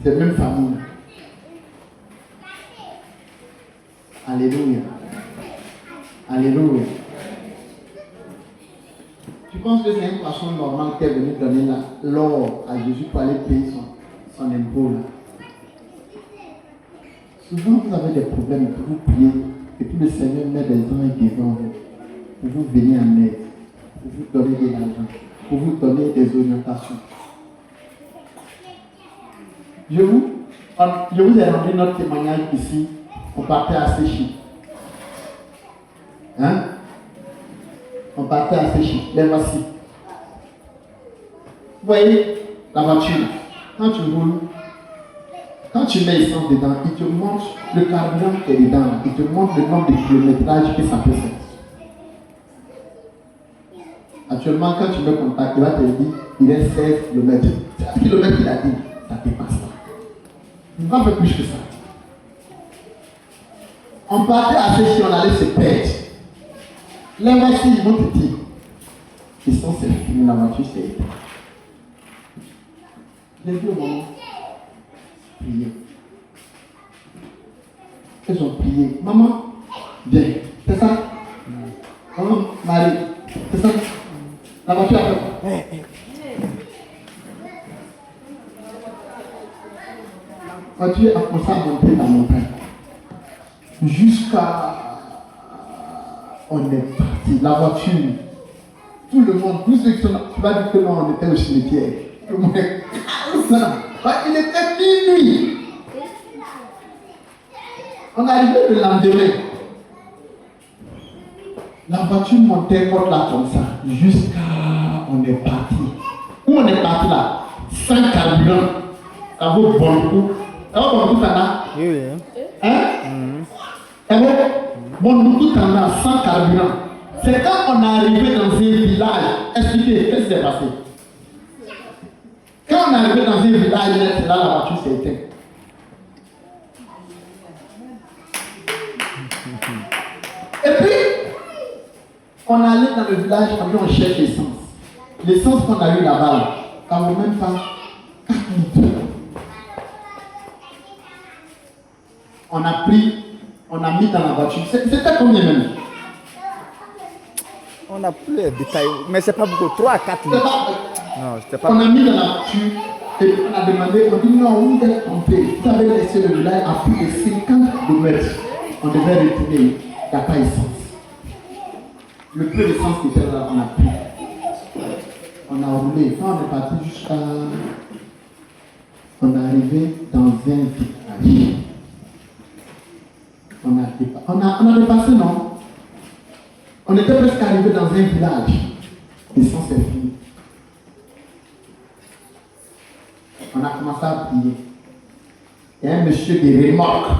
S1: c'est la même famille. Alléluia. Alléluia. Tu penses que c'est une façon normale qui est venue donner l'or à Jésus pour aller payer son impôt là? Souvent vous avez des problèmes pour vous prier et puis le Seigneur met des anges devant vous pour vous venir en aide, pour vous donner de l'argent, pour vous donner des orientations. Je vous ai rendu notre témoignage ici. On partait à Séchi. Hein? On partait à Séchi. Les voici. Vous voyez la voiture. Quand tu roules, quand tu mets essence dedans, il te montre le carburant qui est dedans. Il te montre le nombre de kilométrages que ça peut faire. Actuellement, quand tu mets contact, il va te dire il est 16 km. 16 km qu'il a dit, ça dépasse pas. Il va faire plus que ça. On partait à Séchi, on allait se perdre. Les voici, ils vont te dire ils sont fini, la voiture c'est éteinte. J'ai dit au moment, prier. Ils ont prié. Maman, viens. C'est ça? Maman, Marie, c'est ça? La voiture a fait quoi? La voiture a commencé à monter la montagne. Jusqu'à... On est parti. La voiture, tout le monde, tous ceux qui sont là, tu vas dire que non, on était au cimetière. Tout le monde est comme ça. Il était minuit. On est arrivé le lendemain. La voiture montait contre là comme ça. Jusqu'à on est parti. Où on est parti là? Sans carburant. Ça vaut beaucoup. Ça vaut beaucoup, Tana?
S5: Oui, oui.
S1: Hein? Ça vaut beaucoup, Tana, sans carburant. C'est quand on est arrivé dans un village. Expliquez, qu'est-ce qui s'est passé? Quand on est arrivé dans un village, c'est là la voiture s'est éteinte. Et puis, on allait dans le village, on cherche l'essence. L'essence qu'on a eu là-bas, ça ne vaut même pas 4 litres. On a pris, on a mis dans la voiture. C'était combien même?
S5: On a plus les détails, mais c'est pas beaucoup, 3 à 4 litres. Non, c'était pas.
S1: On a mis dans la voiture et on a demandé, on dit non, vous êtes trompé. Vous avez laissé le village à plus de 50 km. On devait retourner, il n'y a pas d'essence. Le peu d'essence qui était là, on a pris. On a roulé. Quand on est parti jusqu'à. On est arrivé dans un village. On a dépassé, non? On était presque arrivé dans un village. L'essence est finie. On a commencé à prier. Il y a un monsieur des remorques.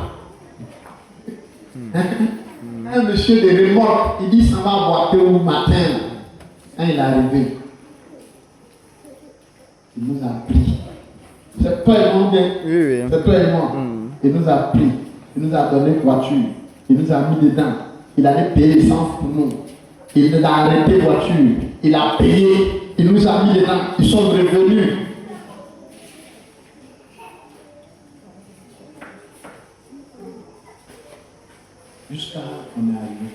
S1: Un monsieur des remorques, il dit ça va boiter au matin. Quand il est arrivé, il nous a pris. C'est toi et moi bien.
S5: Oui, oui.
S1: C'est toi et moi. Il nous a pris. Il nous a donné une voiture. Il nous a mis dedans. Il allait payer l'essence pour nous. Il nous a arrêté la voiture. Il a payé. Il nous a mis dedans. Ils sont revenus. Jusqu'à on est arrivé.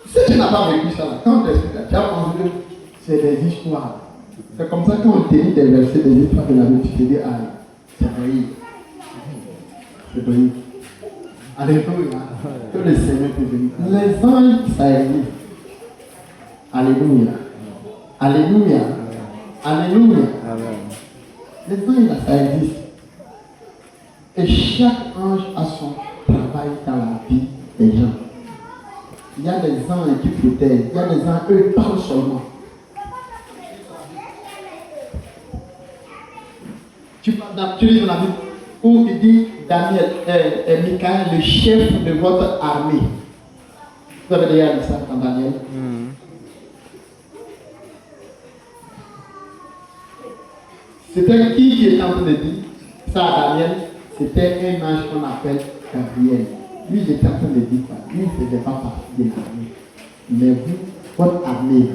S1: Si tu n'as pas vécu ça, quand tu expliques, tu as pensé que c'est des histoires. C'est comme ça quand on te dit des versets, des histoires de la vie, tu te dis, ah, c'est vrai. C'est vrai. Alléluia. Que le Seigneur te bénisse. Les anges, ça existe. Alléluia. Alléluia. Alléluia. Les anges, là, ça existe. Et chaque ange a son travail dans la vie des gens. Il y a des anges qui protègent. Il y a des anges, eux, ils parlent seulement. Tu lis dans la Bible où il dit Daniel, Michael, le chef de votre armée. Vous avez déjà lu ça dans Daniel? C'était qui était en train de dire ça à Daniel? C'était un ange qu'on appelle Gabriel. Lui, il était en train de dire quoi? Lui, il ne faisait pas partie de l'armée. Mais vous, votre armée,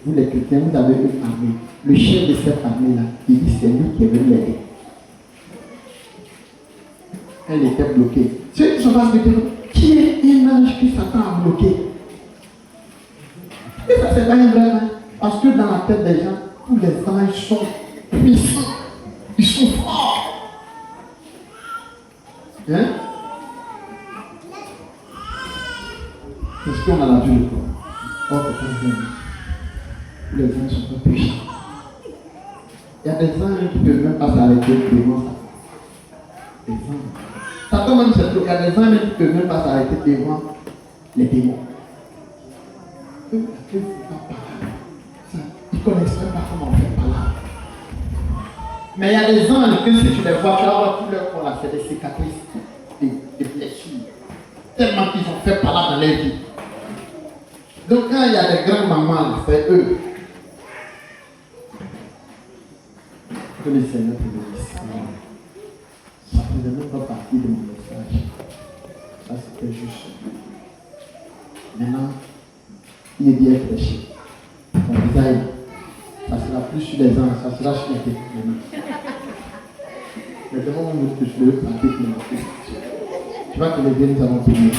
S1: vous les chrétiens, vous avez une armée. Le chef de cette armée-là, il dit c'est lui qui est venu l'aider. Elle était bloquée. Ceux qui sont pas bloqués, qui est un ange qui s'attend à bloquer? Et ça, c'est pas un vrai ange. Parce que dans la tête des gens, tous les anges sont puissants. Ils sont forts. Hein? Est-ce qu'on a la vue de quoi? Oh, c'est pas vrai. Les anges sont pas puissants. Il y a des anges qui ne peuvent même pas s'arrêter devant ça. Des anges. Satan même c'est tout. Il y a des anges qui ne peuvent même pas s'arrêter devant les démons. Ils ne connaissent même pas comment on fait par là. Mais il y a des anges que si tu les vois, tu vas voir tout leur corps là, c'est des cicatrices, des blessures. Tellement qu'ils ont fait par là dans leur vie. Donc quand il y a des grandes mamans, c'est eux. Que le Seigneur te bénisse. Ça ne faisait même pas partie de mon message. Ça c'était juste. Maintenant, il est bien prêché. On disait, ça sera plus sur les anges, ça sera sur les témoins. Mais demain, on veut que je le pratique. Tu vois que les biens nous avons prié.